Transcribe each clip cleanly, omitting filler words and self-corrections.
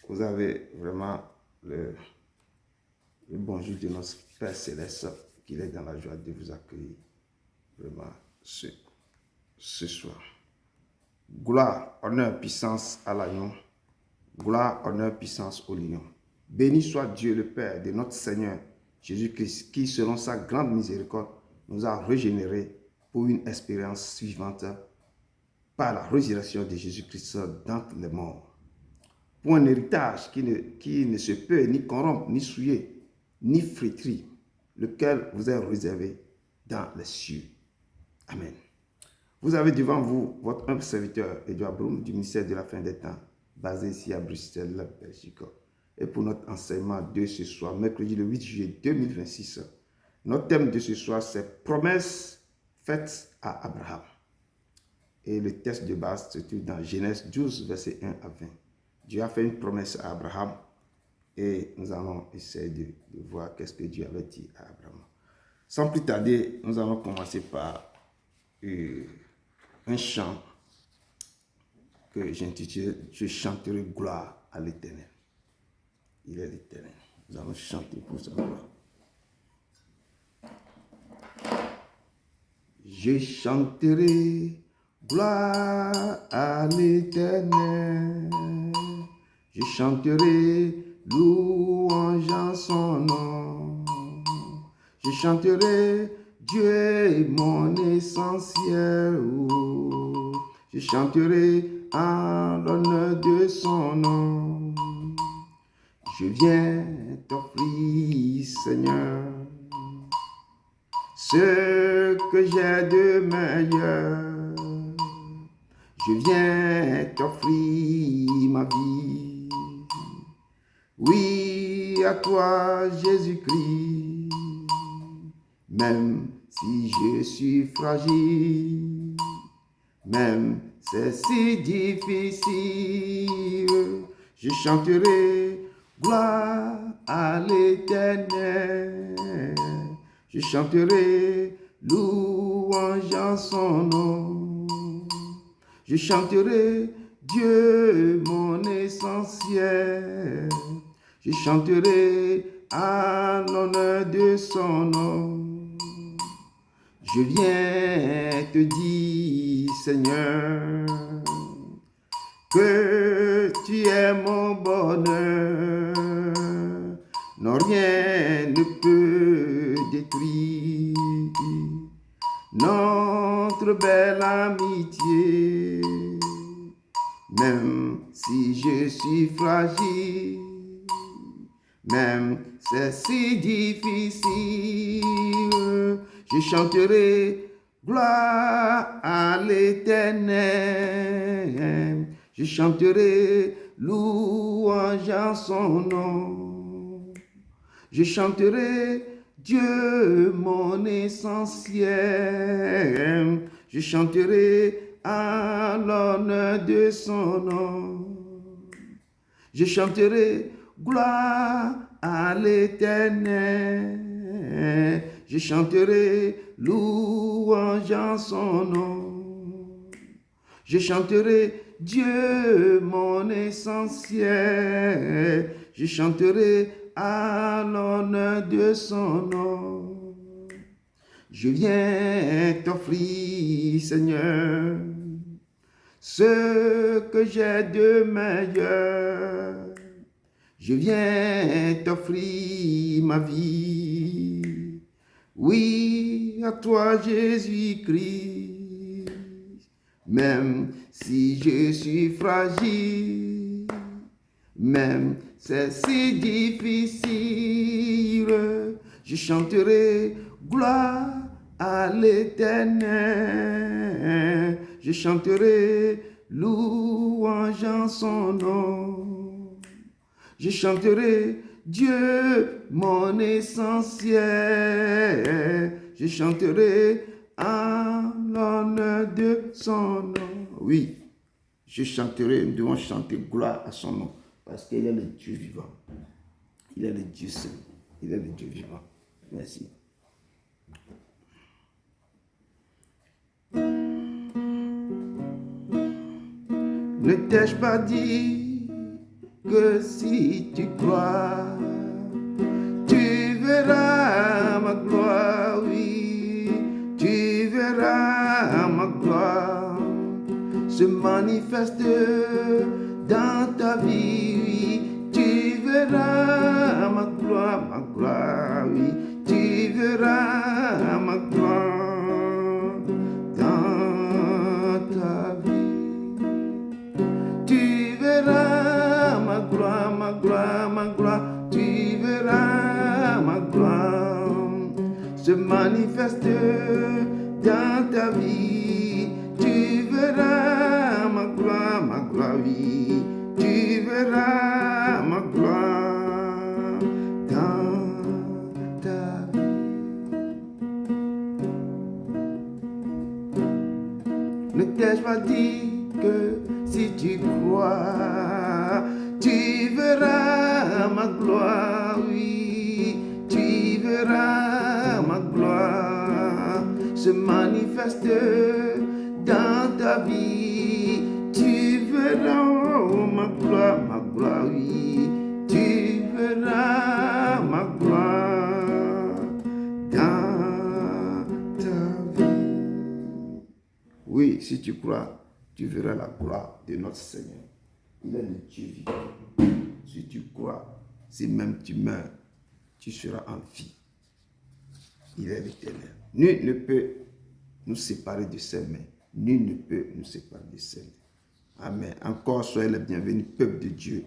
Vous avez vraiment le bonjour de notre Père Céleste, qu'il est dans la joie de vous accueillir vraiment ce soir. Gloire, honneur, puissance à l'agneau. Gloire, honneur, puissance au lion. Béni soit Dieu le Père de notre Seigneur Jésus-Christ, qui selon sa grande miséricorde nous a régénérés pour une expérience suivante par la résurrection de Jésus-Christ d'entre les morts. Pour un héritage qui ne se peut ni corrompre, ni souiller, ni flétrir, lequel vous est réservé dans les cieux. Amen. Vous avez devant vous votre humble serviteur, Edouard Broum, du ministère de la fin des temps, basé ici à Bruxelles, Belgique. Et pour notre enseignement de ce soir, mercredi le 8 juillet 2026, notre thème de ce soir, c'est promesses faites à Abraham. Et le texte de base se trouve dans Genèse 12, versets 1 à 20. Dieu a fait une promesse à Abraham et nous allons essayer de voir qu'est-ce que Dieu avait dit à Abraham. Sans plus tarder, nous allons commencer par un chant que j'intitule « Je chanterai gloire à l'Éternel ». Il est l'Éternel. Nous allons chanter pour sa gloire. Je chanterai gloire à l'Éternel. Je chanterai louange en son nom. Je chanterai Dieu est mon essentiel. Je chanterai en l'honneur de son nom. Je viens t'offrir, Seigneur, ce que j'ai de meilleur. Je viens t'offrir ma vie. Oui, à toi, Jésus-Christ. Même si je suis fragile, même c'est si difficile, je chanterai gloire à l'Éternel. Je chanterai louange en son nom. Je chanterai Dieu mon essentiel. Je chanterai en l'honneur de son nom. Je viens te dire, Seigneur, que tu es mon bonheur. Non, rien ne peut détruire notre belle amitié. Même si je suis fragile, même c'est si difficile, je chanterai gloire à l'Éternel. Je chanterai louange en son nom. Je chanterai Dieu mon essentiel. Je chanterai à l'honneur de son nom. Je chanterai gloire à l'Éternel. Je chanterai louange en son nom. Je chanterai Dieu mon essentiel. Je chanterai à l'honneur de son nom. Je viens t'offrir, Seigneur, ce que j'ai de meilleur. Je viens t'offrir ma vie. Oui, à toi, Jésus-Christ. Même si je suis fragile, même c'est si difficile, je chanterai gloire à l'Éternel. Je chanterai louange en son nom. Je chanterai Dieu mon essentiel. Je chanterai en l'honneur de son nom. Oui, je chanterai, nous devons chanter gloire à son nom. Parce qu'il est le Dieu vivant. Il est le Dieu saint. Il est le Dieu vivant. Merci. Ne t'ai-je pas dit que si tu crois, tu verras ma gloire, oui, tu verras ma gloire se manifeste dans ta vie, oui, tu verras ma gloire, oui, tu verras ma gloire dans ta vie. Tu verras ma gloire, tu verras ma gloire se manifeste dans ta vie. Tu verras ma gloire, oui, tu verras ma gloire dans ta vie. Ne t'ai-je pas dit que si tu crois, tu verras ma gloire, oui, tu verras ma gloire se manifeste dans ta vie. Tu verras ma gloire, oui, tu verras ma gloire dans ta vie. Oui, si tu crois, tu verras la gloire de notre Seigneur. Il est le Dieu vivant. Si tu crois, si même tu meurs, tu seras en vie. Il est l'Éternel. Nul ne peut nous séparer de ses mains. Nul ne peut nous séparer de ses mains. Amen. Encore soyez les bienvenus, peuple de Dieu.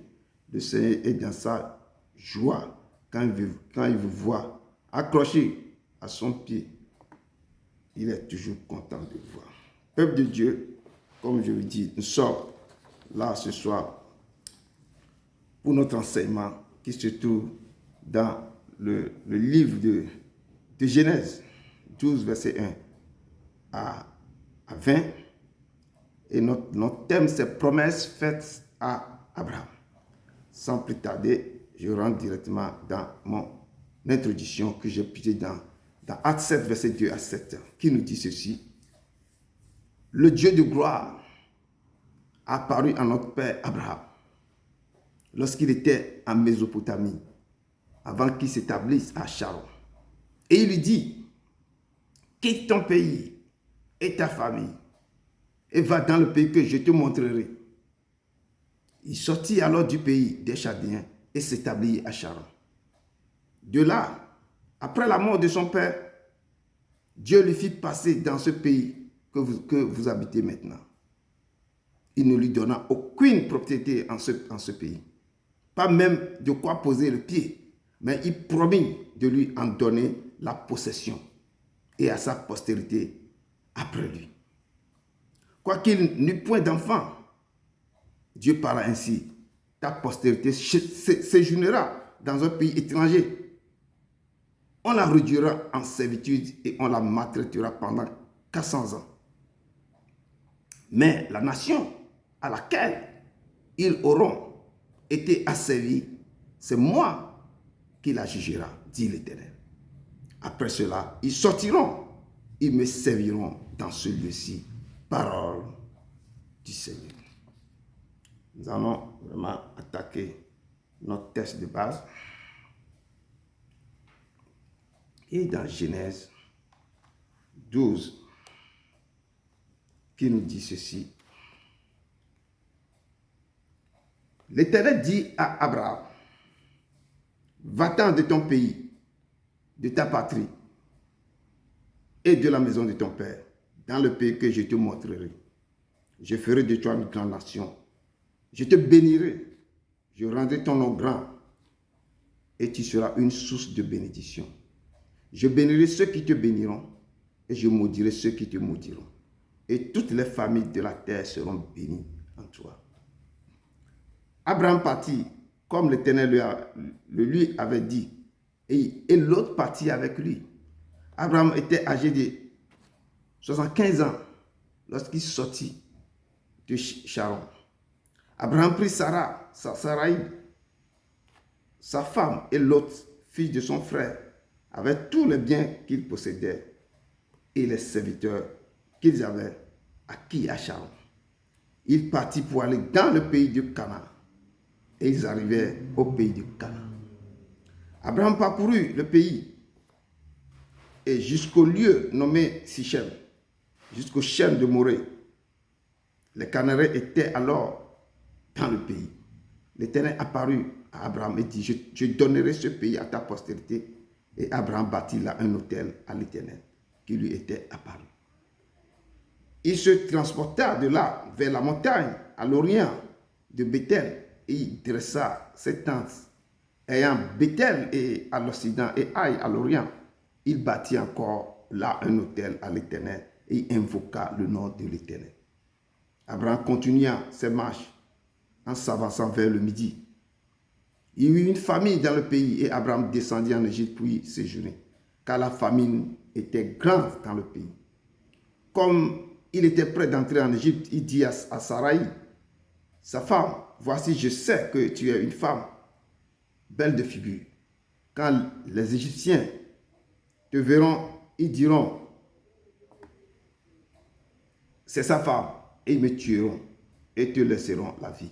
Le Seigneur est dans sa joie quand il vous voit accroché à son pied. Il est toujours content de vous voir. Peuple de Dieu, comme je vous dis, nous sommes là ce soir pour notre enseignement qui se trouve dans le livre de Genèse 12, verset 1 à 20. Et notre thème, c'est promesses faites à Abraham. Sans plus tarder, je rentre directement dans mon introduction que j'ai puisée dans Actes 7, verset 2 à 7, qui nous dit ceci. Le Dieu de gloire apparut à notre père Abraham lorsqu'il était en Mésopotamie, avant qu'il s'établisse à Charon. Et il lui dit, quitte ton pays et ta famille et va dans le pays que je te montrerai. Il sortit alors du pays des Chaldéens et s'établit à Charon. De là, après la mort de son père, Dieu lui fit passer dans ce pays que vous habitez maintenant. Il ne lui donna aucune propriété en ce pays. Pas même de quoi poser le pied, mais il promit de lui en donner la possession et à sa postérité après lui. Quoiqu'il n'eût point d'enfant, Dieu parla ainsi, ta postérité séjournera dans un pays étranger. On la réduira en servitude et on la maltraitera pendant 400 ans. Mais la nation à laquelle ils auront été asservis, c'est moi qui la jugera, dit l'Éternel. Après cela, ils sortiront, ils me serviront dans ce lieu-ci. Parole du Seigneur. Nous allons vraiment attaquer notre texte de base. Et dans Genèse 12, qui nous dit ceci. L'Éternel dit à Abraham, va-t'en de ton pays, de ta patrie et de la maison de ton père, dans le pays que je te montrerai. Je ferai de toi une grande nation. Je te bénirai. Je rendrai ton nom grand et tu seras une source de bénédiction. Je bénirai ceux qui te béniront et je maudirai ceux qui te maudiront. Et toutes les familles de la terre seront bénies en toi. Abraham partit comme l'Éternel lui avait dit et l'autre partit avec lui. Abraham était âgé de 75 ans lorsqu'il sortit de Charon. Abraham prit Sarai, sa femme et l'autre, fille de son frère, avec tous les biens qu'ils possédaient et les serviteurs qu'ils avaient acquis à Charon. Il partit pour aller dans le pays de Canaan. et ils arrivaient au pays de Canaan. Abraham parcourut le pays et jusqu'au lieu nommé Sichem, jusqu'au chêne de Morée. Les Cananéens étaient alors dans le pays. L'Éternel apparut à Abraham et dit, je donnerai ce pays à ta postérité. Et Abraham bâtit là un autel à l'Éternel qui lui était apparu. Il se transporta de là vers la montagne à l'orient de Bethel et il dressa ses tentes. Ayant Bethel et à l'occident et Aï à l'orient, il bâtit encore là un autel à l'Éternel et il invoqua le nom de l'Éternel. Abraham continua ses marches en s'avançant vers le midi. Il y eut une famine dans le pays et Abraham descendit en Égypte pour y séjourner, car la famine était grande dans le pays. Comme il était prêt d'entrer en Égypte, il dit à Sarai, sa femme, voici, je sais que tu es une femme belle de figure. Quand les Égyptiens te verront, ils diront, c'est sa femme, et ils me tueront et te laisseront la vie.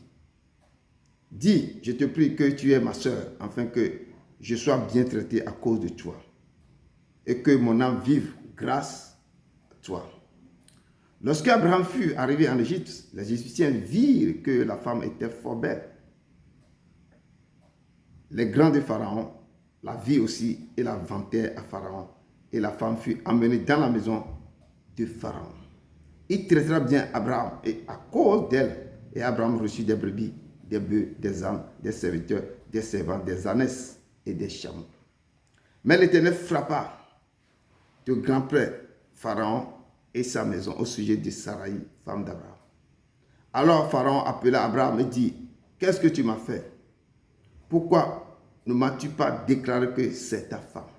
Dis, je te prie que tu es ma soeur, afin que je sois bien traité à cause de toi, et que mon âme vive grâce à toi. Lorsque Abraham fut arrivé en Égypte, les Égyptiens virent que la femme était fort belle. Les grands de Pharaon la virent aussi et la vantèrent à Pharaon, et la femme fut emmenée dans la maison de Pharaon. Il traitera bien Abraham, et à cause d'elle, et Abraham reçut des brebis, des bœufs, des ânes, des serviteurs, des servants, des ânesses et des chameaux. Mais l'Éternel frappa de grand près Pharaon et sa maison au sujet de Sarai, femme d'Abraham. Alors Pharaon appela Abraham et dit, qu'est-ce que tu m'as fait? Pourquoi ne m'as-tu pas déclaré que c'est ta femme?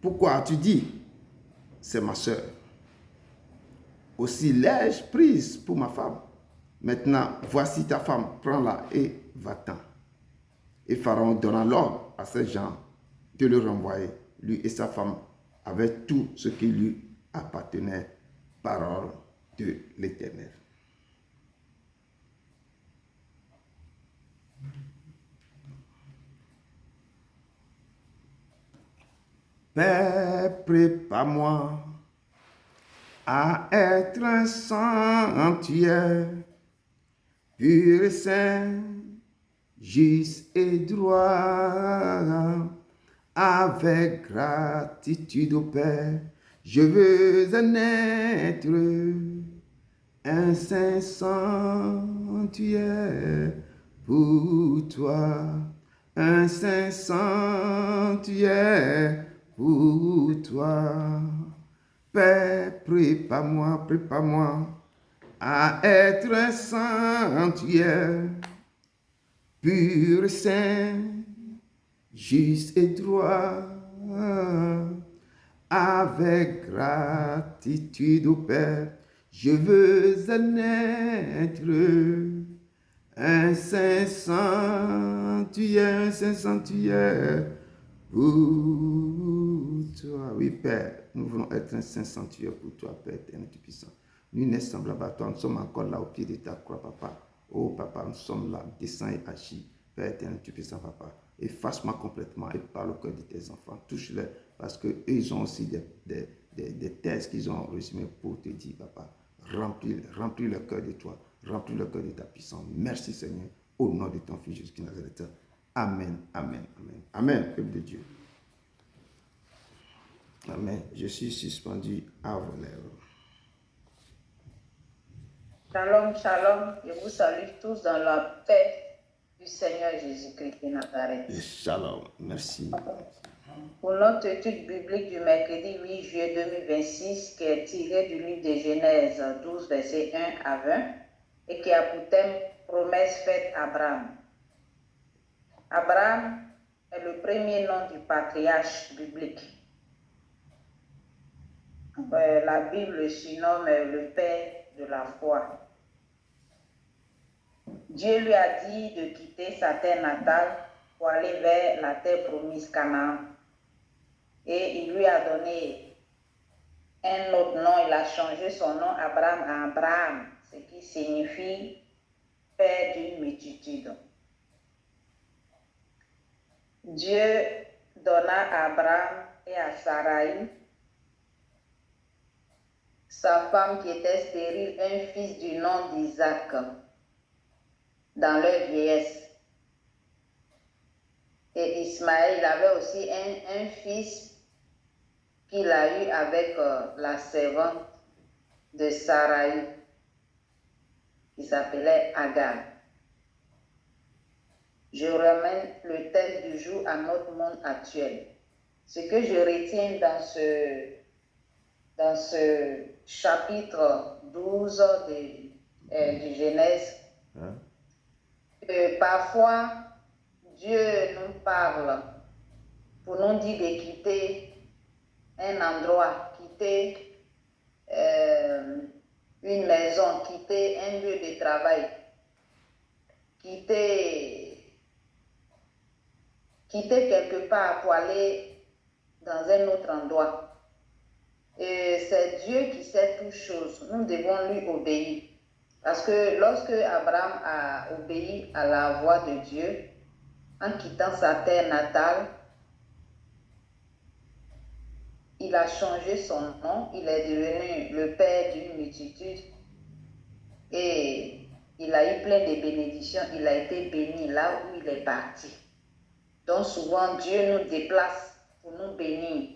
Pourquoi as-tu dit, c'est ma soeur? Aussi l'ai-je prise pour ma femme. Maintenant, voici ta femme, prends-la et va-t'en. Et Pharaon donna l'ordre à ses gens de le renvoyer, lui et sa femme, avec tout ce qui lui appartenait, parole de l'Éternel. Père, prépare-moi à être un sanctuaire, pur et saint, juste et droit, avec gratitude au Père. Je veux en être un saint sanctuaire pour toi, un saint sanctuaire pour toi. Père, prépare-moi à être un sanctuaire, pur et saint, juste et droit, avec gratitude au Père. Je veux en être un saint sanctuaire pour toi. Oui, Père, nous voulons être un saint sanctuaire pour toi, Père éternel et puissant. Nul n'est semblable à toi. Nous sommes encore là au pied de ta croix, Papa. Oh, Papa, nous sommes là. Descends et agis, Père éternel et puissant, Papa. Efface-moi complètement et parle au cœur de tes enfants. Touche-les parce qu'eux, ils ont aussi des thèses qu'ils ont résumées pour te dire, Papa. Remplis le cœur de toi. Remplis le cœur de ta puissance. Merci, Seigneur, au nom de ton Fils Jésus Nazareth. Amen, amen, amen. Amen, peuple de Dieu. Amen. Je suis suspendu à vos lèvres. Shalom, shalom. Je vous salue tous dans la paix du Seigneur Jésus-Christ de Nazareth. Shalom. Merci. Pour notre étude biblique du mercredi 8 juillet 2026, qui est tirée du livre de Genèse 12, versets 1 à 20, et qui a pour thème promesse faite à Abraham. Abraham est le premier nom du patriarche biblique. La Bible le surnomme le père de la foi. Dieu lui a dit de quitter sa terre natale pour aller vers la terre promise Canaan. Et il lui a donné un autre nom. Il a changé son nom Abraham à Abraham, ce qui signifie père d'une multitude. Dieu donna à Abraham et à Sarai, sa femme qui était stérile, un fils du nom d'Isaac dans leur vieillesse. Et Ismaël, il avait aussi un fils qu'il a eu avec la servante de Sarai, qui s'appelait Agar. Je ramène le thème du jour à notre monde actuel. Ce que je retiens dans ce chapitre 12 du Genèse, que parfois Dieu nous parle pour nous dire de quitter un endroit, quitter une maison, quitter un lieu de travail, quitter quelque part pour aller dans un autre endroit. Et c'est Dieu qui sait toutes choses. Nous devons lui obéir. Parce que lorsque Abraham a obéi à la voix de Dieu, en quittant sa terre natale, il a changé son nom, il est devenu le père d'une multitude et il a eu plein de bénédictions, il a été béni là où il est parti. Donc souvent Dieu nous déplace pour nous bénir,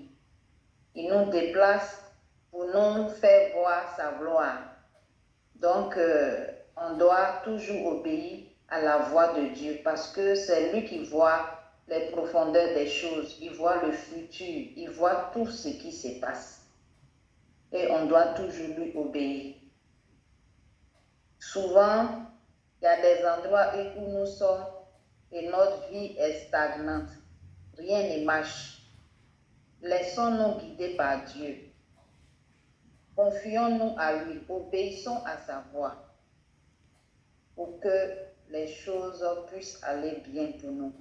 il nous déplace pour nous faire voir sa gloire. Donc on doit toujours obéir à la voix de Dieu parce que c'est lui qui voit les profondeurs des choses, il voit le futur, il voit tout ce qui se passe. Et on doit toujours lui obéir. Souvent, il y a des endroits où nous sommes et notre vie est stagnante. Rien ne marche. Laissons-nous guider par Dieu. Confions-nous à lui, obéissons à sa voix pour que les choses puissent aller bien pour nous.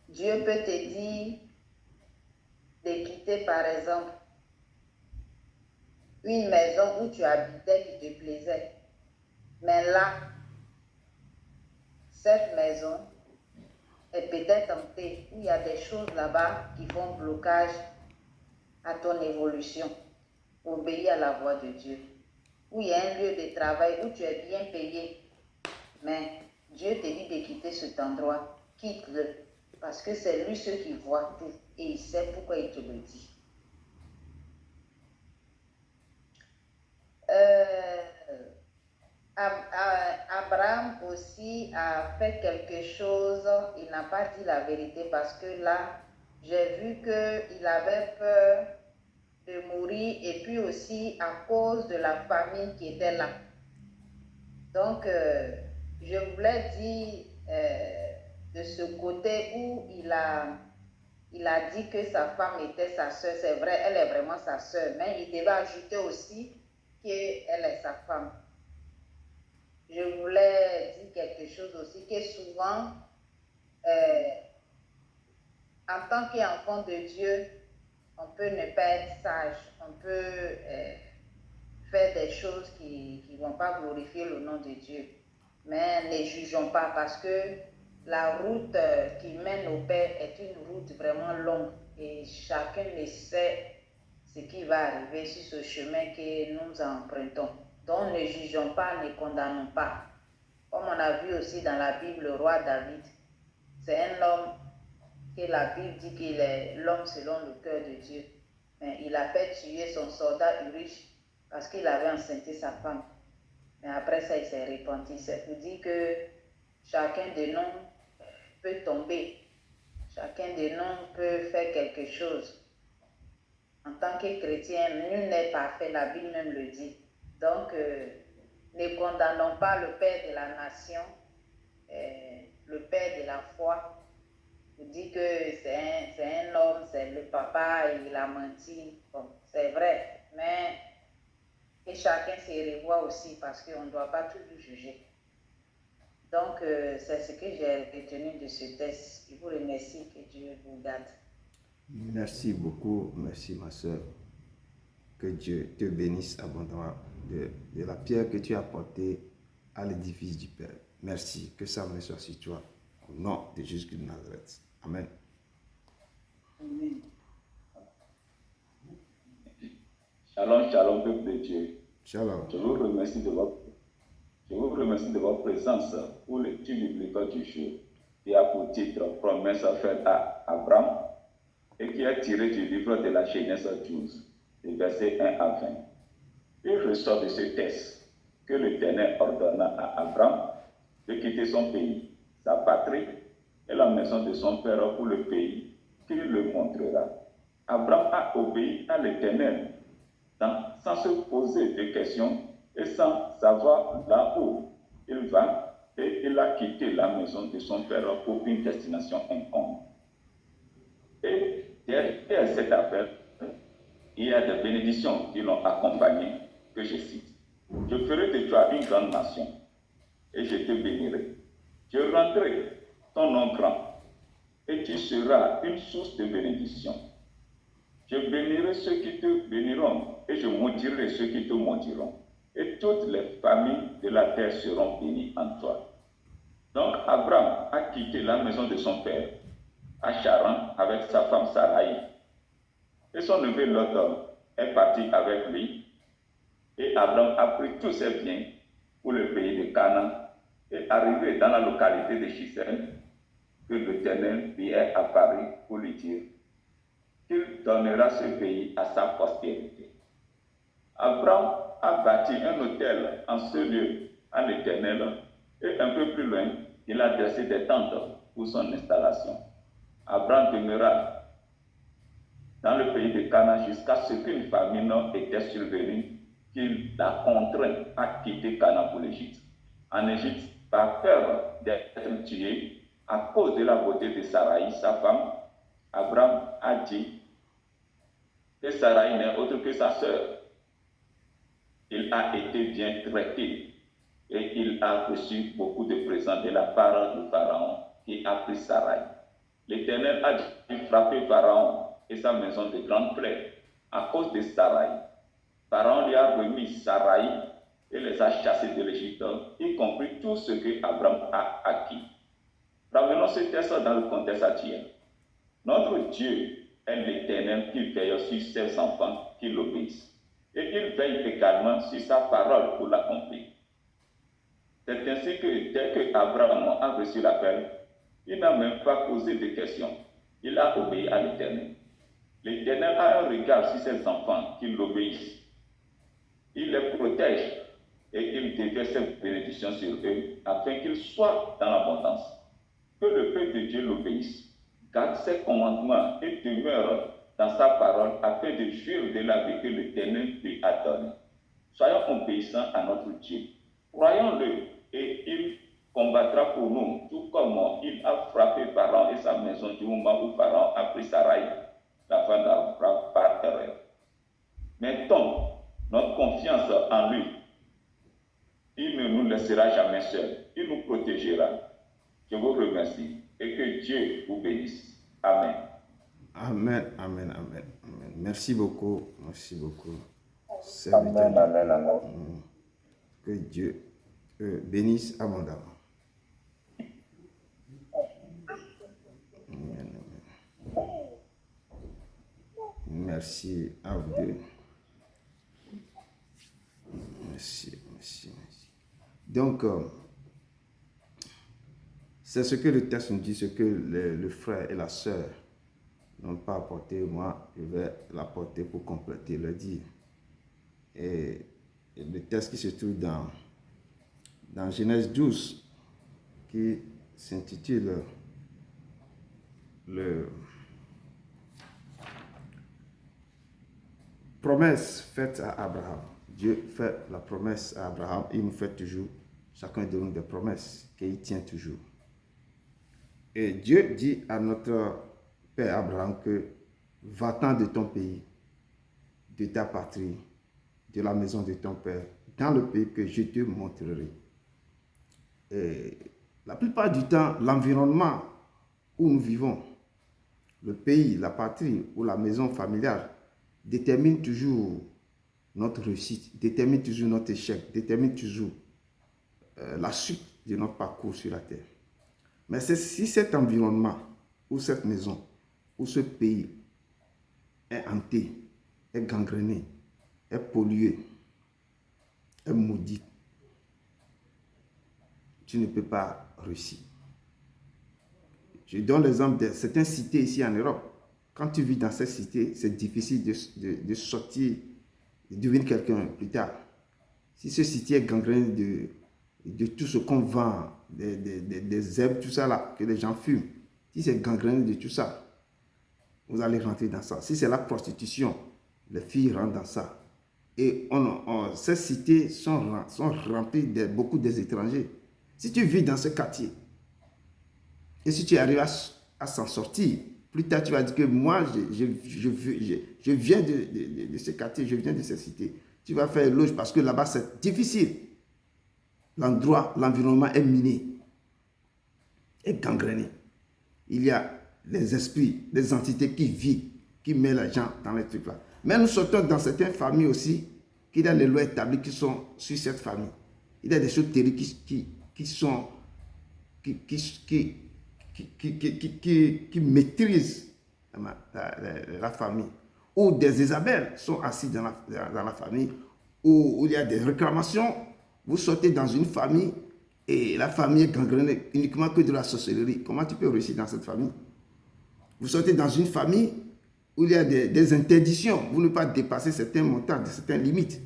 Dieu peut te dire de quitter par exemple une maison où tu habitais qui te plaisait. Mais là, cette maison est peut-être tentée où il y a des choses là-bas qui font blocage à ton évolution. Obéis à la voix de Dieu. Où il y a un lieu de travail où tu es bien payé. Mais Dieu te dit de quitter cet endroit. Quitte-le. Parce que c'est lui ce qui voit tout. Et il sait pourquoi il te le dit. Abraham aussi a fait quelque chose, il n'a pas dit la vérité parce que là, j'ai vu qu'il avait peur de mourir et puis aussi à cause de la famine qui était là. Donc, je voulais dire de ce côté où il a dit que sa femme était sa soeur, c'est vrai, elle est vraiment sa soeur, mais il devait ajouter aussi qu'elle est sa femme. Je voulais dire quelque chose aussi, que souvent, en tant qu'enfant de Dieu, on peut ne pas être sage, on peut faire des choses qui ne vont pas glorifier le nom de Dieu. Mais ne jugeons pas parce que la route qui mène au Père est une route vraiment longue et chacun ne sait ce qui va arriver sur ce chemin que nous empruntons. Donc ne jugeons pas, ne condamnons pas. Comme on a vu aussi dans la Bible, le roi David, c'est un homme que la Bible dit qu'il est l'homme selon le cœur de Dieu. Mais il a fait tuer son soldat Urish parce qu'il avait enceinté sa femme. Mais après ça, il s'est repenti. C'est pour dire que chacun de nous peut tomber. Chacun de nous peut faire quelque chose. En tant que chrétien, nul n'est parfait, la Bible même le dit. Donc, ne condamnons pas le Père de la nation, le Père de la foi. On dit que c'est un homme, c'est le papa, il a menti. Bon, c'est vrai, mais que chacun se revoie aussi parce qu'on ne doit pas toujours juger. Donc, c'est ce que j'ai retenu de ce texte. Je vous remercie, que Dieu vous garde. Merci beaucoup, merci ma soeur. Que Dieu te bénisse abondamment de la pierre que tu as portée à l'édifice du Père. Merci, que sa main soit sur toi. Au nom de Jésus de Nazareth. Amen. Amen. Shalom, shalom, peuple de Dieu. Shalom. Je vous remercie de votre présence pour l'étude biblique du jour qui a pour titre Promesse faite à Abraham et qui est tiré du livre de la Genèse 12, des versets 1 à 20. Il ressort de ce texte que l'Éternel ordonna à Abraham de quitter son pays, sa patrie et la maison de son père pour le pays qu'il le montrera. Abraham a obéi à l'Éternel sans se poser de questions et sans savoir là où il va, et il a quitté la maison de son père pour une destination inconnue. Et derrière cette affaire, il y a des bénédictions qui l'ont accompagné, que je cite. Je ferai de toi une grande nation, et je te bénirai. Je rendrai ton nom grand, et tu seras une source de bénédiction. Je bénirai ceux qui te béniront, et je maudirai ceux qui te maudiront. Et toutes les familles de la terre seront bénies en toi. Donc Abraham a quitté la maison de son père, à Charan, avec sa femme Sarai. Et son neveu Lot est parti avec lui. Et Abraham a pris tous ses biens pour le pays de Canaan. Et arrivé dans la localité de Shichem, que l'Éternel lui est apparu pour lui dire qu'il donnera ce pays à sa postérité. Abraham a bâti un autel en ce lieu à l'Éternel, et un peu plus loin, il a dressé des tentes pour son installation. Abraham demeura dans le pays de Canaan jusqu'à ce qu'une famine était survenue qui l'a contraint à quitter Canaan pour l'Égypte. En Égypte, par peur d'être tué à cause de la beauté de Sarai, sa femme, Abraham a dit que Sarai n'est autre que sa sœur. Il a été bien traité et il a reçu beaucoup de présents de la part du Pharaon qui a pris Sarai. L'Éternel a dû frapper Pharaon et sa maison de grandes plaies à cause de Sarai. Pharaon lui a remis Sarai et les a chassés de l'Égypte, y compris tout ce que Abraham a acquis. Ramenons ce texte dans le contexte actuel. Notre Dieu est l'Éternel qui veille sur ses enfants qui l'obéissent. Et il veille également sur sa parole pour l'accomplir. C'est ainsi que dès que Abraham a reçu l'appel, il n'a même pas posé de questions. Il a obéi à l'Éternel. L'Éternel a un regard sur ses enfants qui l'obéissent. Il les protège et il déverse ses bénédictions sur eux afin qu'ils soient dans l'abondance. Que le peuple de Dieu l'obéisse, garde ses commandements et demeure dans sa parole afin de jouir de la vie que l'Éternel lui a donnée. Soyons obéissants à notre Dieu. Croyons-le et il combattra pour nous, tout comme il a frappé Pharaon et sa maison du moment où Pharaon a pris Sarai, la femme d'Abraham, par erreur. Mettons notre confiance en lui. Il ne nous laissera jamais seuls. Il nous protégera. Je vous remercie et que Dieu vous bénisse. Amen. Amen, amen, amen, amen. Merci beaucoup, merci beaucoup. Amen, amen, amen. Que Dieu bénisse abondamment. Amen, amen. Merci à vous deux. Merci, merci, merci. Donc, c'est ce que le texte nous dit, ce que le frère et la sœur n'ont pas apporté. Moi, je vais l'apporter pour compléter le dire. Et le texte qui se trouve dans Genèse 12, qui s'intitule le promesse faite à Abraham. Dieu fait la promesse à Abraham, il nous fait toujours, chacun de nous, des promesses qu'il tient toujours. Et Dieu dit à notre père Abraham que va-t'en de ton pays, de ta patrie, de la maison de ton père, dans le pays que je te montrerai. Et la plupart du temps, l'environnement où nous vivons, le pays, la patrie ou la maison familiale détermine toujours notre réussite, détermine toujours notre échec, détermine toujours la suite de notre parcours sur la terre. Mais si cet environnement, ou cette maison, ou ce pays est hanté, est gangréné, est pollué, est maudit, tu ne peux pas réussir. Je donne l'exemple de certaines cités ici en Europe. Quand tu vis dans cette cité, c'est difficile de sortir, de devenir quelqu'un plus tard. Si ce cité est gangréné de tout ce qu'on vend, des herbes, tout ça là, que les gens fument, si c'est gangréné de tout ça, vous allez rentrer dans ça. Si c'est la prostitution, les filles rentrent dans ça. Et ces cités sont remplies de beaucoup des étrangers. Si tu vis dans ce quartier, et si tu arrives à s'en sortir, plus tard tu vas dire que moi, je viens de ce quartier, je viens de cette cité. Tu vas faire éloge parce que là-bas c'est difficile. L'endroit, l'environnement est miné, est gangréné. Il y a les esprits, les entités qui vivent, qui mettent les gens dans les trucs là. Mais nous sortons dans certaines familles aussi, qu'il y a les lois établies qui sont sur cette famille. Il y a des choses terribles qui maîtrisent la famille. Ou des Isabelles sont assises dans la famille, où il y a des réclamations. Vous sortez dans une famille et la famille est gangrénée uniquement que de la sorcellerie. Comment tu peux réussir dans cette famille? Vous sortez dans une famille où il y a des interdictions. Vous ne pouvez pas dépasser certains montants, certaines limites.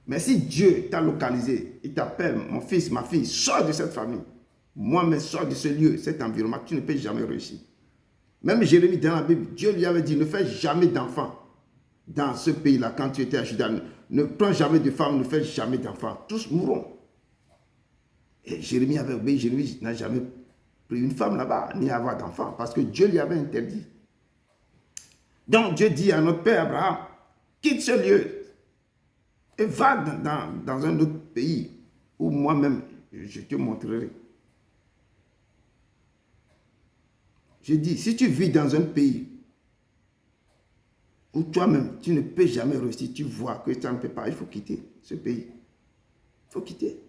Mais si Dieu t'a localisé, il t'appelle, mon fils, ma fille, sors de cette famille. Moi-même, sors de ce lieu, cet environnement, tu ne peux jamais réussir. Même Jérémie, dans la Bible, Dieu lui avait dit, ne fais jamais d'enfants dans ce pays-là, quand tu étais à Juda. Ne prends jamais de femme, ne fais jamais d'enfants. Tous mourront. Et Jérémie avait obéi. Jérémie n'a jamais pris une femme là-bas, ni avoir d'enfants, parce que Dieu lui avait interdit. Donc Dieu dit à notre père Abraham, quitte ce lieu et va dans un autre pays où moi-même je te montrerai. Je dis, si tu vis dans un pays où toi-même, tu ne peux jamais réussir, tu vois que tu ne peux pas, il faut quitter ce pays. Il faut quitter.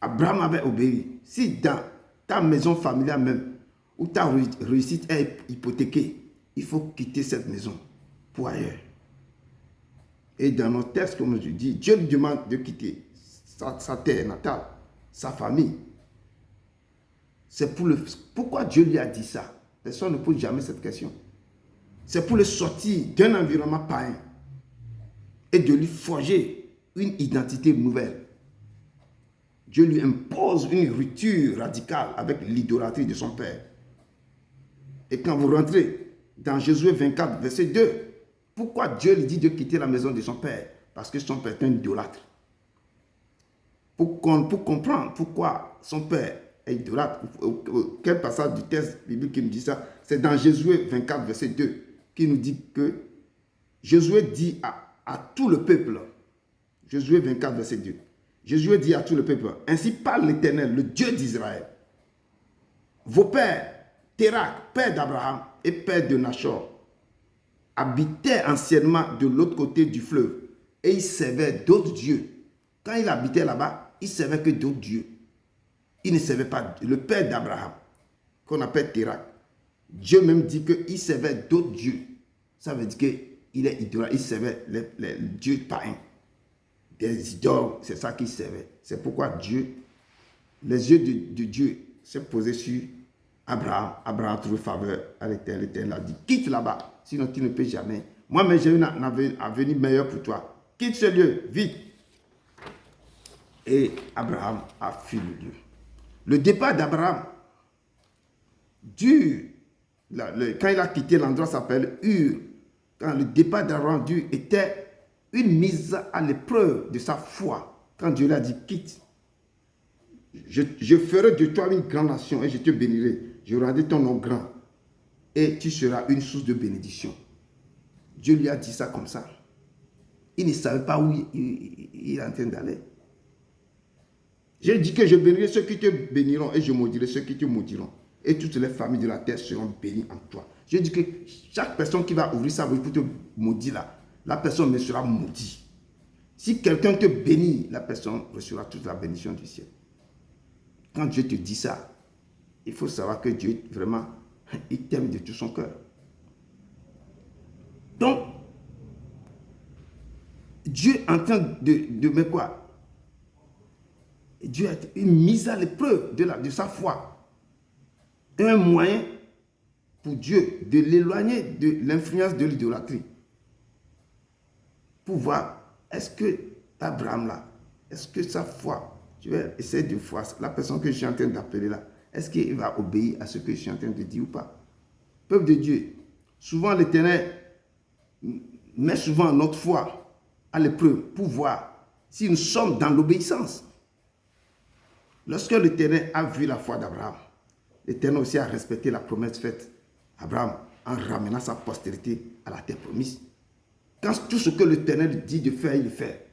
Abraham avait obéi. Si dans ta maison familiale même, où ta réussite est hypothéquée, il faut quitter cette maison pour ailleurs. Et dans nos textes, comme je dis, Dieu lui demande de quitter sa terre natale, sa famille. C'est pourquoi Dieu lui a dit ça. Personne ne pose jamais cette question. C'est pour le sortir d'un environnement païen et de lui forger une identité nouvelle. Dieu lui impose une rupture radicale avec l'idolâtrie de son père. Et quand vous rentrez dans Josué 24, verset 2, pourquoi Dieu lui dit de quitter la maison de son père? Parce que son père est un idolâtre. Pour comprendre pourquoi son père est idolâtre, quel passage du texte biblique qui nous dit ça? C'est dans Josué 24, verset 2, qui nous dit que Josué dit à tout le peuple, Josué 24, verset 2, Josué dit à tout le peuple, ainsi parle l'Éternel, le Dieu d'Israël. Vos pères, Térak, père d'Abraham et père de Nachor, habitaient anciennement de l'autre côté du fleuve et ils servaient d'autres dieux. Quand il habitait là-bas, il ne servait que d'autres dieux. Il ne servait pas le père d'Abraham, qu'on appelle Térak. Dieu même dit qu'il servait d'autres dieux. Ça veut dire qu'il est idolâtre, il servait les dieux païens. Des idoles, c'est ça qu'il servait. C'est pourquoi Dieu, les yeux de Dieu s'est posé sur Abraham. Abraham a trouvé faveur à l'Éternel. L'Éternel a dit, quitte là-bas, sinon tu ne peux jamais. Moi-même, j'ai un avenir meilleur pour toi. Quitte ce lieu, vite. Et Abraham a fui le lieu. Le départ d'Abraham, quand il a quitté l'endroit, s'appelle Ur. Quand le départ d'Abraham d'Ur était une mise à l'épreuve de sa foi. Quand Dieu lui a dit, quitte. Je ferai de toi une grande nation et je te bénirai. Je rendrai ton nom grand. Et tu seras une source de bénédiction. Dieu lui a dit ça comme ça. Il ne savait pas où il est en train d'aller. J'ai dit que je bénirai ceux qui te béniront et je maudirai ceux qui te maudiront. Et toutes les familles de la terre seront bénies en toi. J'ai dit que chaque personne qui va ouvrir sa bouche pour te maudire là, la personne me sera maudite. Si quelqu'un te bénit, la personne recevra toute la bénédiction du ciel. Quand Dieu te dit ça, il faut savoir que Dieu, vraiment, il t'aime de tout son cœur. Donc, Dieu est en train de mais quoi? Dieu a une mise à l'épreuve de sa foi. Un moyen pour Dieu de l'éloigner de l'influence de l'idolâtrie. Pour voir, est-ce que Abraham là, est-ce que sa foi, je vais essayer de voir la personne que je suis en train d'appeler là, est-ce qu'il va obéir à ce que je suis en train de dire ou pas? Peuple de Dieu, souvent l'Éternel met souvent notre foi à l'épreuve pour voir si nous sommes dans l'obéissance. Lorsque l'Éternel a vu la foi d'Abraham, l'Éternel aussi a respecté la promesse faite à Abraham en ramenant sa postérité à la terre promise. Quand tout ce que l'Éternel dit de faire, il le fait.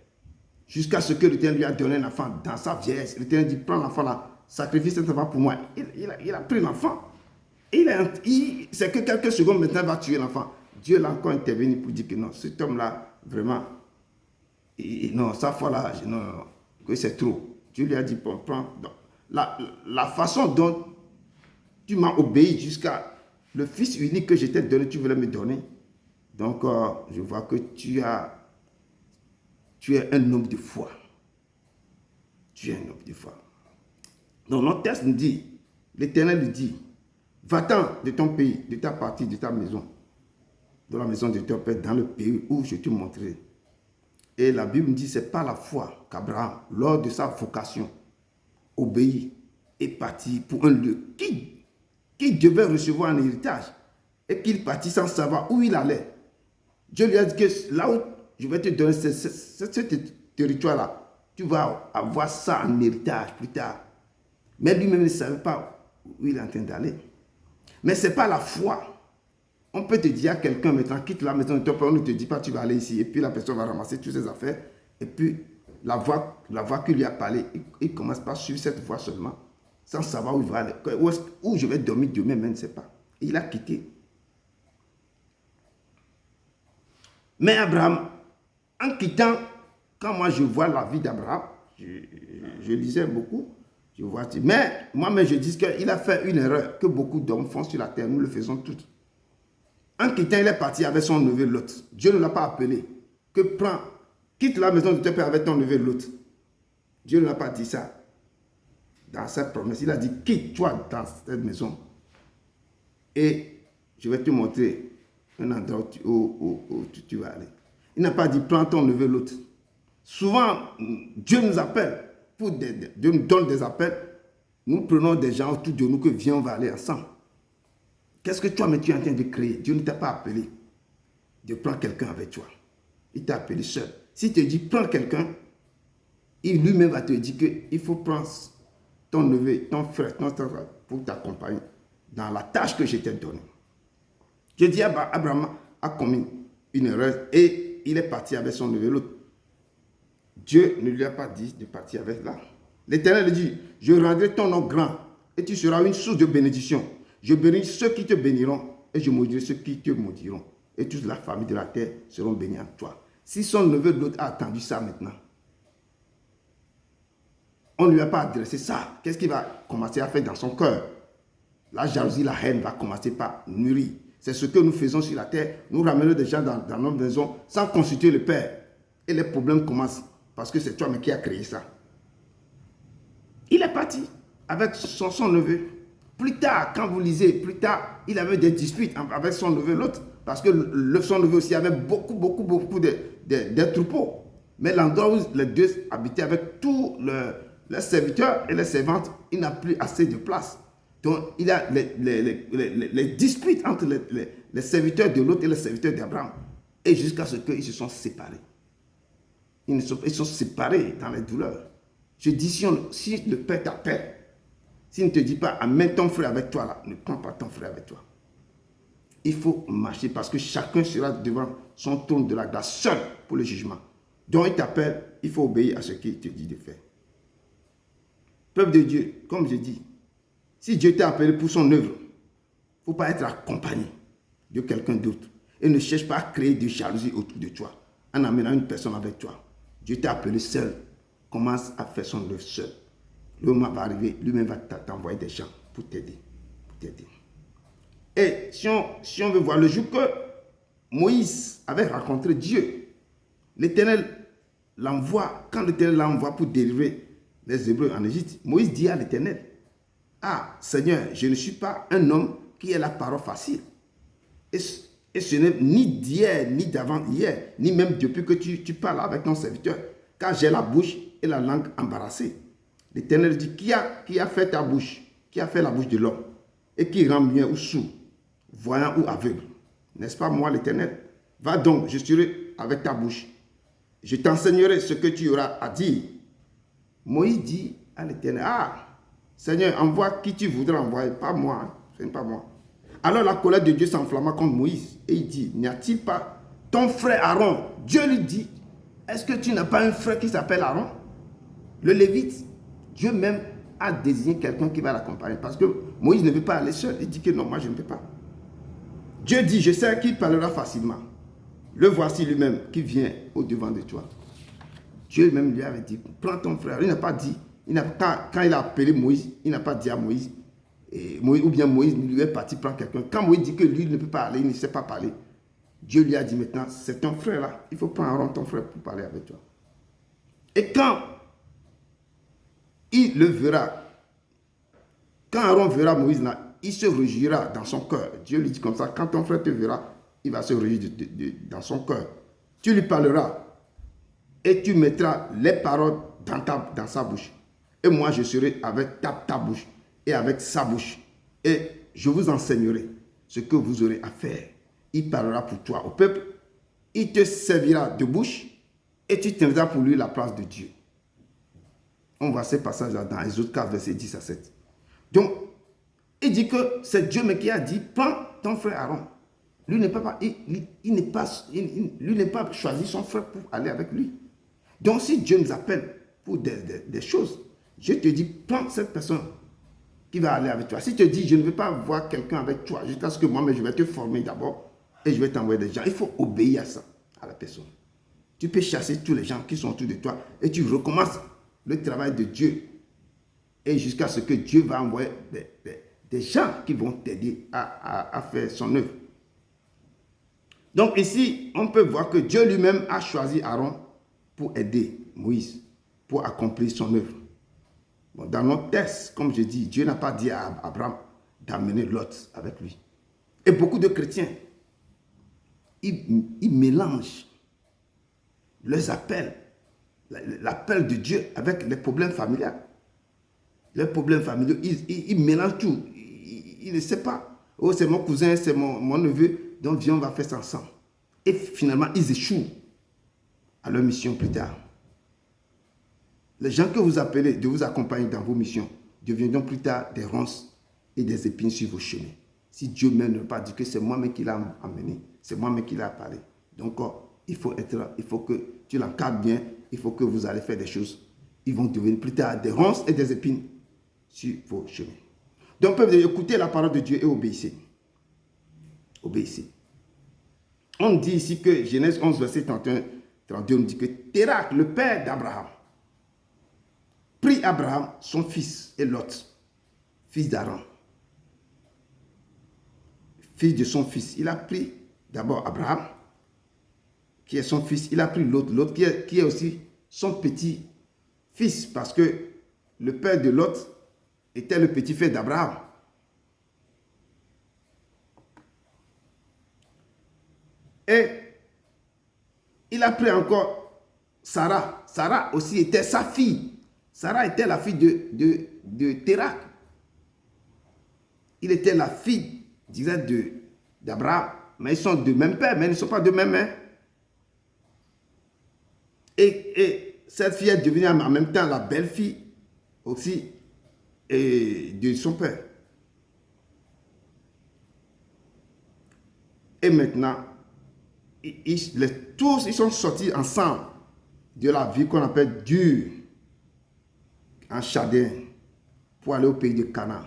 Jusqu'à ce que l'Éternel lui a donné un enfant dans sa vieillesse. L'Éternel dit, prends l'enfant là, sacrifie cet enfant pour moi. Il a pris l'enfant. C'est que quelques secondes maintenant, il va tuer l'enfant. Dieu l'a encore intervenu pour dire que non, cet homme-là, vraiment, non, sa foi là, non, que c'est trop. Dieu lui a dit, prends. La façon dont tu m'as obéi jusqu'à le fils unique que je t'ai donné, tu voulais me donner. Donc, je vois que tu es un homme de foi. Tu es un homme de foi. Donc, notre texte nous dit, l'Éternel nous dit, va-t'en de ton pays, de ta partie, de ta maison, de la maison de ton père, dans le pays où je te montrerai. Et la Bible nous dit, c'est par la foi qu'Abraham, lors de sa vocation, obéit et partit pour un lieu qu'il devait recevoir en héritage et qu'il partit sans savoir où il allait. Dieu lui a dit que là où je vais te donner ce territoire-là, tu vas avoir ça en héritage plus tard. Mais lui-même ne savait pas où il est en train d'aller. Mais ce n'est pas la foi. On peut te dire à quelqu'un maintenant, quitte la maison de ton père, on ne te dit pas tu vas aller ici. Et puis la personne va ramasser toutes ses affaires. Et puis la voix qui lui a parlé, il commence par suivre cette voie seulement, sans savoir où il va aller. Où je vais dormir demain, mais il ne sait pas. Et il a quitté. Mais Abraham, en quittant, quand moi je vois la vie d'Abraham, je lisais beaucoup, je vois, mais moi-même je dis qu'il a fait une erreur que beaucoup d'hommes font sur la terre, nous le faisons toutes. En quittant, il est parti avec son neveu Lot. Dieu ne l'a pas appelé. Quitte la maison de ton père avec ton neveu Lot. Dieu ne l'a pas dit ça. Dans cette promesse, il a dit, quitte-toi dans cette maison. Et je vais te montrer un endroit où tu vas aller. Il n'a pas dit, prends ton neveu Lot. Souvent, Dieu nous appelle, Dieu nous donne des appels. Nous prenons des gens autour de nous que viens, on va aller ensemble. Qu'est-ce que toi, mais tu es en train de créer? Dieu ne t'a pas appelé de prendre quelqu'un avec toi. Il t'a appelé seul. S'il te dit, prends quelqu'un, il lui-même va te dire qu'il faut prendre ton neveu, ton frère, ton frère pour t'accompagner dans la tâche que je t'ai donnée. Je dis, Abraham a commis une erreur et il est parti avec son neveu l'autre. Dieu ne lui a pas dit de partir avec là. L'Éternel dit, je rendrai ton nom grand et tu seras une source de bénédiction. Je bénis ceux qui te béniront et je maudirai ceux qui te maudiront. Et toute la famille de la terre seront bénis en toi. Si son neveu l'autre a attendu ça maintenant, on ne lui a pas adressé ça. Qu'est-ce qu'il va commencer à faire dans son cœur? La jalousie, la haine va commencer par mûrir. C'est ce que nous faisons sur la terre. Nous ramenons des gens dans notre maison sans consulter le Père. Et les problèmes commencent parce que c'est toi-même qui as créé ça. Il est parti avec son neveu. Plus tard, quand vous lisez, plus tard, il avait des disputes avec son neveu, l'autre. Parce que son neveu aussi avait beaucoup de troupeaux. Mais l'endroit où les deux habitaient avec tous les serviteurs et les servantes, il n'a plus assez de place. Donc, il y a les disputes entre les serviteurs de l'autre et les serviteurs d'Abraham. Et jusqu'à ce qu'ils se sont séparés. Ils sont séparés dans les douleurs. Je dis, si le Père t'appelle, s'il ne te dit pas, amène ton frère avec toi là, ne prends pas ton frère avec toi. Il faut marcher parce que chacun sera devant son trône de la grâce seul pour le jugement. Donc il t'appelle, il faut obéir à ce qu'il te dit de faire. Peuple de Dieu, comme je dis, si Dieu t'a appelé pour son œuvre, il ne faut pas être accompagné de quelqu'un d'autre. Et ne cherche pas à créer de jalousie autour de toi en amenant une personne avec toi. Dieu t'a appelé seul. Commence à faire son œuvre seul. Le moment va arriver, lui-même va t'envoyer des gens pour t'aider. Et si on veut voir le jour que Moïse avait rencontré Dieu, l'Éternel l'envoie, quand l'Éternel l'envoie pour délivrer les Hébreux en Égypte, Moïse dit à l'Éternel, ah Seigneur, je ne suis pas un homme qui a la parole facile. Et ce n'est ni d'hier, ni d'avant-hier, ni même depuis que tu parles avec ton serviteur, car j'ai la bouche et la langue embarrassées. L'Éternel dit, qui a fait ta bouche? Qui a fait la bouche de l'homme? Et qui rend bien ou sourd, voyant ou aveugle? N'est-ce pas moi l'Éternel? Va donc, je serai avec ta bouche. Je t'enseignerai ce que tu auras à dire. Moïse dit à l'Éternel, ah, Seigneur, envoie qui tu voudras envoyer, pas moi, hein, ce n'est pas moi. Alors la colère de Dieu s'enflamma contre Moïse et il dit, n'y a-t-il pas ton frère Aaron? Dieu lui dit, est-ce que tu n'as pas un frère qui s'appelle Aaron? Le Lévite. Dieu même a désigné quelqu'un qui va l'accompagner parce que Moïse ne veut pas aller seul. Il dit que non, moi je ne peux pas. Dieu dit, je sais qu'il parlera facilement. Le voici lui-même qui vient au-devant de toi. Dieu même lui avait dit, prends ton frère. Il n'a pas dit, quand il a appelé Moïse, il n'a pas dit à Moïse, ou bien Moïse lui est parti prendre quelqu'un. Quand Moïse dit que lui ne peut pas aller, il ne sait pas parler, Dieu lui a dit maintenant, c'est ton frère là, il faut prendre Aaron, ton frère, pour parler avec toi. Et quand il le verra, quand Aaron verra Moïse là, il se réjouira dans son cœur. Dieu lui dit comme ça, quand ton frère te verra, il va se réjouir dans son cœur. Tu lui parleras et tu mettras les paroles dans sa bouche. Et moi, je serai avec ta bouche et avec sa bouche. Et je vous enseignerai ce que vous aurez à faire. Il parlera pour toi au peuple. Il te servira de bouche et tu tiendras pour lui la place de Dieu. On voit ces passages-là dans Exode 4, verset 10 à 7. Donc, il dit que c'est Dieu mais qui a dit, prends ton frère Aaron. Lui n'est pas, lui n'est pas choisi son frère pour aller avec lui. Donc, si Dieu nous appelle pour des choses, je te dis, prends cette personne qui va aller avec toi. Si tu te dis, je ne veux pas voir quelqu'un avec toi, jusqu'à ce que moi-même, je vais te former d'abord et je vais t'envoyer des gens. Il faut obéir à ça, à la personne. Tu peux chasser tous les gens qui sont autour de toi et tu recommences le travail de Dieu. Et jusqu'à ce que Dieu va envoyer des gens qui vont t'aider à faire son œuvre. Donc ici, on peut voir que Dieu lui-même a choisi Aaron pour aider Moïse, pour accomplir son œuvre. Bon, dans notre texte, comme je dis, Dieu n'a pas dit à Abraham d'amener Lot avec lui. Et beaucoup de chrétiens, ils mélangent leurs appels, l'appel de Dieu avec les problèmes familiaux. Les problèmes familiaux, ils mélangent tout. Ils ne savent pas. Oh, c'est mon cousin, c'est mon neveu, donc viens, on va faire ça ensemble. Et finalement, ils échouent à leur mission plus tard. Les gens que vous appelez de vous accompagner dans vos missions deviendront plus tard des ronces et des épines sur vos chemins. Si Dieu même n'a pas dit que c'est moi-même qui l'a amené, c'est moi-même qui l'a parlé. Donc, il faut que tu l'encadres bien, il faut que vous allez faire des choses. Ils vont devenir plus tard des ronces et des épines sur vos chemins. Donc, peuple, écoutez la parole de Dieu et obéissez. Obéissez. On dit ici que Genèse 11, verset 31, 32, on dit que Térak, le père d'Abraham, prit Abraham, son fils, et Lot, fils d'Aaron, fils de son fils. Il a pris d'abord Abraham, qui est son fils. Il a pris Lot, qui est aussi son petit-fils, parce que le père de Lot était le petit-fils d'Abraham. Et il a pris encore Sarah. Sarah aussi était sa fille. Sarah était la fille de Térak. Il était la fille, disait, d'Abraham. Mais ils sont de même père, mais ils ne sont pas de même mère. Et cette fille est devenue en même temps la belle-fille aussi de son père. Et maintenant, tous ils sont sortis ensemble de la ville qu'on appelle Dure, en Chaldéen, pour aller au pays de Canaan.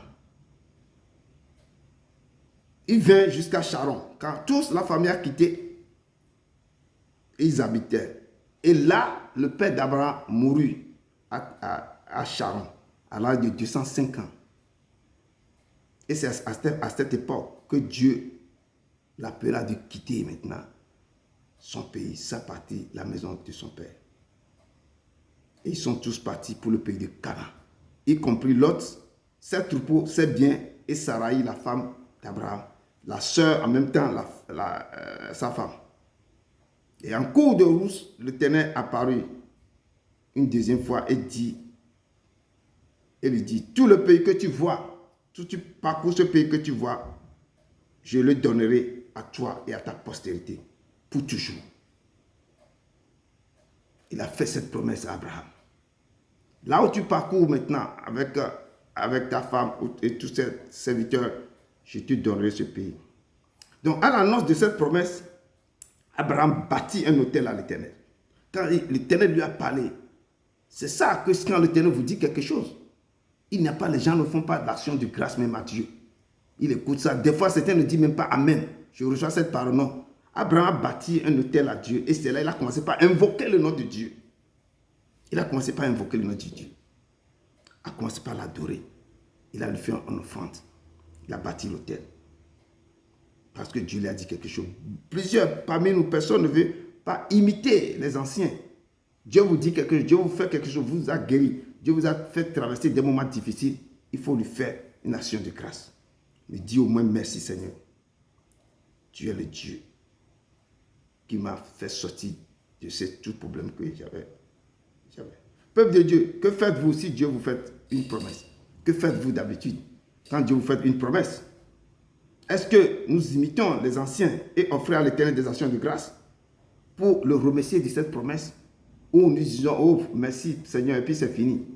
Ils viennent jusqu'à Charon. Quand toute la famille a quitté, ils habitaient. Et là, le père d'Abraham mourut à Charon, à l'âge de 205 ans. Et c'est à cette époque que Dieu l'appela de quitter maintenant son pays, sa partie, la maison de son père. Et ils sont tous partis pour le pays de Canaan, y compris Lot, ses troupeaux, ses biens, et Sarai, la femme d'Abraham, la sœur en même temps, sa femme. Et en cours de route, l'Éternel apparut une deuxième fois et lui dit, tout le pays que tu vois, tout tu parcours ce pays que tu vois, je le donnerai à toi et à ta postérité pour toujours. Il a fait cette promesse à Abraham. Là où tu parcours maintenant avec ta femme et tous ses serviteurs, je te donnerai ce pays. Donc, à l'annonce de cette promesse, Abraham bâtit un autel à l'Éternel. Quand l'Éternel lui a parlé, c'est ça que quand l'Éternel vous dit quelque chose, il n'y a pas, les gens ne font pas d'action de grâce même à Dieu. Il écoute ça. Des fois, certains ne disent même pas Amen. Je reçois cette parole. Non. Abraham a bâti un autel à Dieu et c'est là qu'il a commencé par invoquer le nom de Dieu. Il a commencé par invoquer le nom de Dieu. Il a commencé par l'adorer. Il a lui fait une offrande. Il a bâti l'autel. Parce que Dieu lui a dit quelque chose. Plusieurs parmi nous, personne ne veut pas imiter les anciens. Dieu vous dit quelque chose, Dieu vous fait quelque chose, vous a guéri. Dieu vous a fait traverser des moments difficiles. Il faut lui faire une action de grâce. Mais dis au moins merci Seigneur. Tu es le Dieu qui m'a fait sortir de tout problème que j'avais. Peuple de Dieu, que faites-vous si Dieu vous fait une promesse? Que faites-vous d'habitude quand Dieu vous fait une promesse? Est-ce que nous imitons les anciens et offrons à l'Éternel des actions de grâce pour le remercier de cette promesse? Ou nous disons, oh merci Seigneur, et puis c'est fini.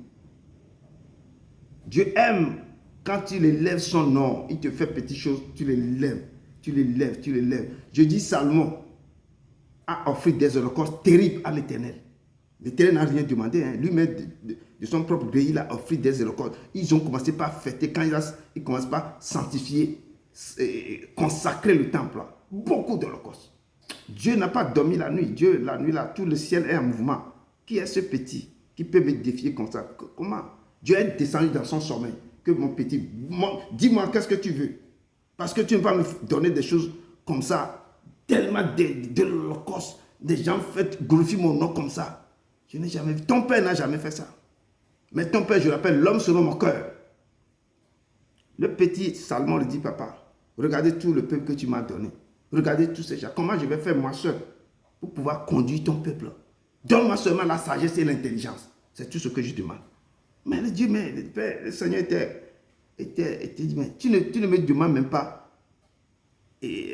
Dieu aime quand tu élèves son nom, il te fait petites choses, tu les lèves, tu les lèves, tu les lèves. Je dis Salomon a offert des holocaustes terribles à l'Éternel. L'Éternel n'a rien demandé. Hein. Lui-même, de son propre pays, il a offert des holocaustes. Ils ont commencé par fêter. Quand ils commencent par sanctifier, consacrer le temple. Là. Beaucoup d'holocaustes. Dieu n'a pas dormi la nuit. Dieu, la nuit, là, tout le ciel est en mouvement. Qui est ce petit qui peut me défier comme ça? Comment? Dieu est descendu dans son sommeil. Que mon petit, dis-moi, qu'est-ce que tu veux? Parce que tu ne vas me donner des choses comme ça, tellement de l'holocauste, des gens font glorifier mon nom comme ça. Je n'ai jamais vu. Ton père n'a jamais fait ça. Mais ton père, je l'appelle l'homme selon mon cœur. Le petit Salomon lui dit, papa, regardez tout le peuple que tu m'as donné. Regardez tous ces gens. Comment je vais faire moi seul pour pouvoir conduire ton peuple? Donne-moi seulement la sagesse et l'intelligence. C'est tout ce que je demande. Mais le Dieu, mais le Père, le Seigneur était dit, mais tu ne me demandes même pas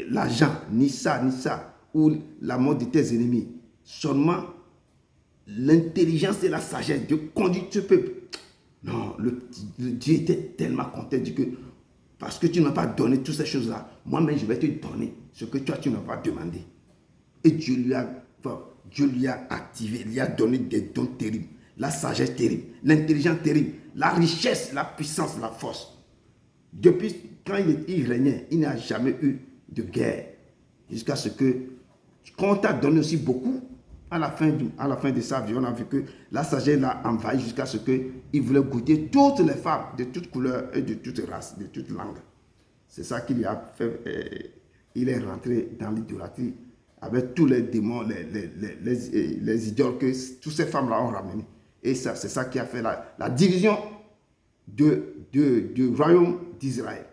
l'argent, ni ça, ou la mort de tes ennemis. Seulement l'intelligence et la sagesse de conduire ce peuple. Non, le Dieu était tellement content que parce que tu ne m'as pas donné toutes ces choses-là, moi-même je vais te donner ce que toi tu n'as pas demandé. Et Dieu lui a activé, il lui a donné des dons terribles, la sagesse terrible, l'intelligence terrible, la richesse, la puissance, la force. Depuis quand il régnait, il n'a jamais eu de guerre. Jusqu'à ce que, quand on t'a donné aussi beaucoup, à la fin de sa vie, on a vu que la sagesse l'a envahi jusqu'à ce qu'il voulait goûter toutes les femmes de toutes couleurs et de toutes races, de toutes langues. C'est ça qu'il a fait. Il est rentré dans l'idolâtrie avec tous les démons, les idoles que toutes ces femmes-là ont ramenés. Et c'est ça qui a fait la division du royaume d'Israël.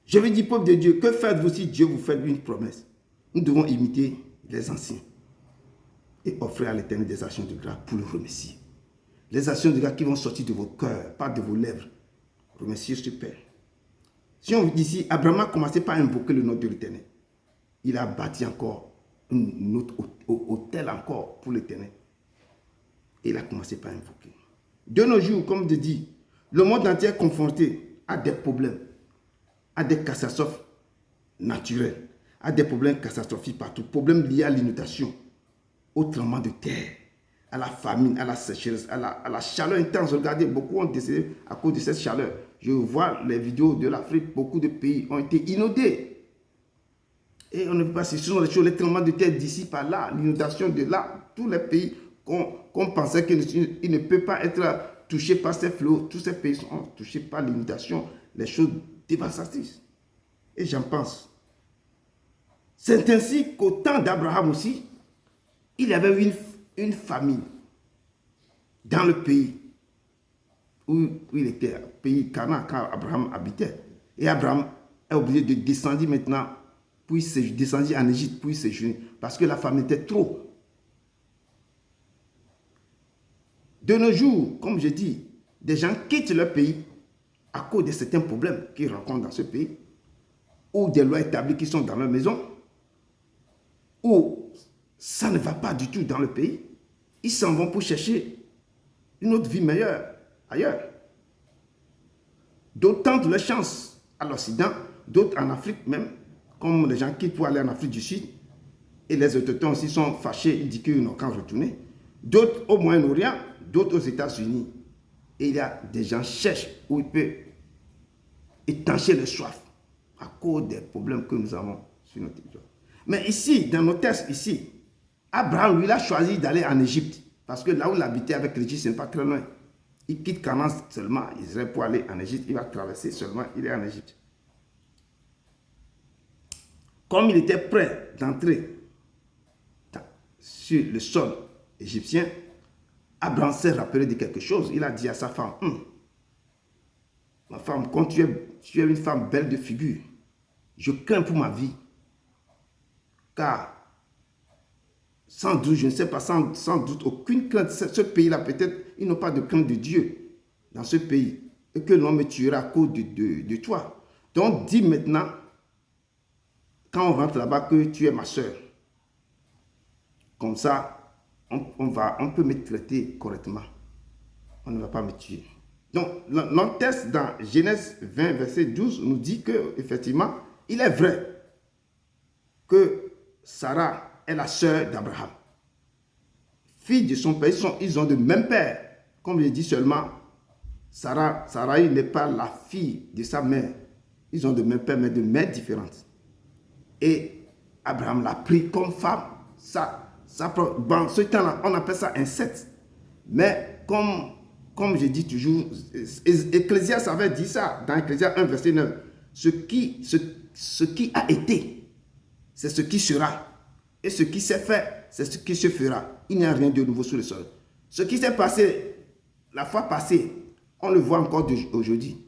Je vais dire, peuple de Dieu, que faites-vous si Dieu vous fait une promesse? Nous devons imiter les anciens et offrir à l'Éternel des actions de grâce pour le remercier. Les actions de grâce qui vont sortir de vos cœurs, pas de vos lèvres. Remerciez ce Père. Si on vous dit ici, Abraham a commencé par invoquer le nom de l'Éternel. Il a bâti encore un autre hôtel encore pour l'Éternel. Et il a commencé par invoquer. De nos jours, comme je dis, le monde entier est confronté à des problèmes, à des catastrophes naturelles, à des problèmes catastrophiques partout, problèmes liés à l'inondation, au tremblement de terre, à la famine, à la sécheresse, à la chaleur intense. Regardez, beaucoup ont décédé à cause de cette chaleur. Je vois les vidéos de l'Afrique, beaucoup de pays ont été inondés. Et on ne peut pas, ce sont les choses, les tremblements de terre d'ici par là, l'inondation de là, tous les pays qu'on pensait qu'ils ne peuvent pas être touchés par ces fléaux. Tous ces pays sont touchés par l'inondation, les choses dévastatrices. Et j'en pense. C'est ainsi qu'au temps d'Abraham aussi, il y avait une famine dans le pays où il était, pays Canaan, quand Abraham habitait. Et Abraham est obligé de descendre maintenant, puis descendre en Égypte, puis séjourner, parce que la famine était trop. De nos jours, comme je dis, des gens quittent leur pays à cause de certains problèmes qu'ils rencontrent dans ce pays, ou des lois établies qui sont dans leur maison, ou ça ne va pas du tout dans le pays. Ils s'en vont pour chercher une autre vie meilleure ailleurs. D'autres tentent leur chance à l'Occident, d'autres en Afrique même, comme les gens quittent pour aller en Afrique du Sud, et les autochtones aussi sont fâchés, ils disent qu'ils n'ont qu'à retourner. D'autres au Moyen-Orient, d'autres aux États-Unis. Et il y a des gens qui cherchent où ils peuvent étancher leur soif à cause des problèmes que nous avons sur notre territoire. Mais ici, dans nos textes, ici, Abraham, lui, il a choisi d'aller en Égypte. Parce que là où il habitait avec l'Égypte, ce n'est pas très loin. Il quitte Canaan seulement, Israël, pour aller en Égypte. Il va traverser seulement, il est en Égypte. Comme il était prêt d'entrer sur le sol égyptien, Abraham s'est rappelé de quelque chose. Il a dit à sa femme, ma femme, quand tu es une femme belle de figure, je crains pour ma vie. Car, sans doute, je ne sais pas, sans doute, aucune crainte, ce pays-là, peut-être, ils n'ont pas de crainte de Dieu dans ce pays. Et que l'on me tuera à cause de toi. Donc, dis maintenant, quand on rentre là-bas, que tu es ma soeur. Comme ça, on peut me traiter correctement. On ne va pas me tuer. Donc, notre texte dans Genèse 20, verset 12, nous dit qu'effectivement, il est vrai que Sarah est la sœur d'Abraham. Fille de son père, ils ont le même père. Comme je dis seulement, Sarah n'est pas la fille de sa mère. Ils ont le même père, mais de mères différentes. Et Abraham l'a pris comme femme. Dans ce temps-là, on appelle ça inceste. Mais comme je dis toujours, Ecclésiaste avait dit ça dans Ecclésiaste 1, verset 9. Ce qui a été, c'est ce qui sera. Et ce qui s'est fait, c'est ce qui se fera. Il n'y a rien de nouveau sous le sol. Ce qui s'est passé la fois passée, on le voit encore aujourd'hui.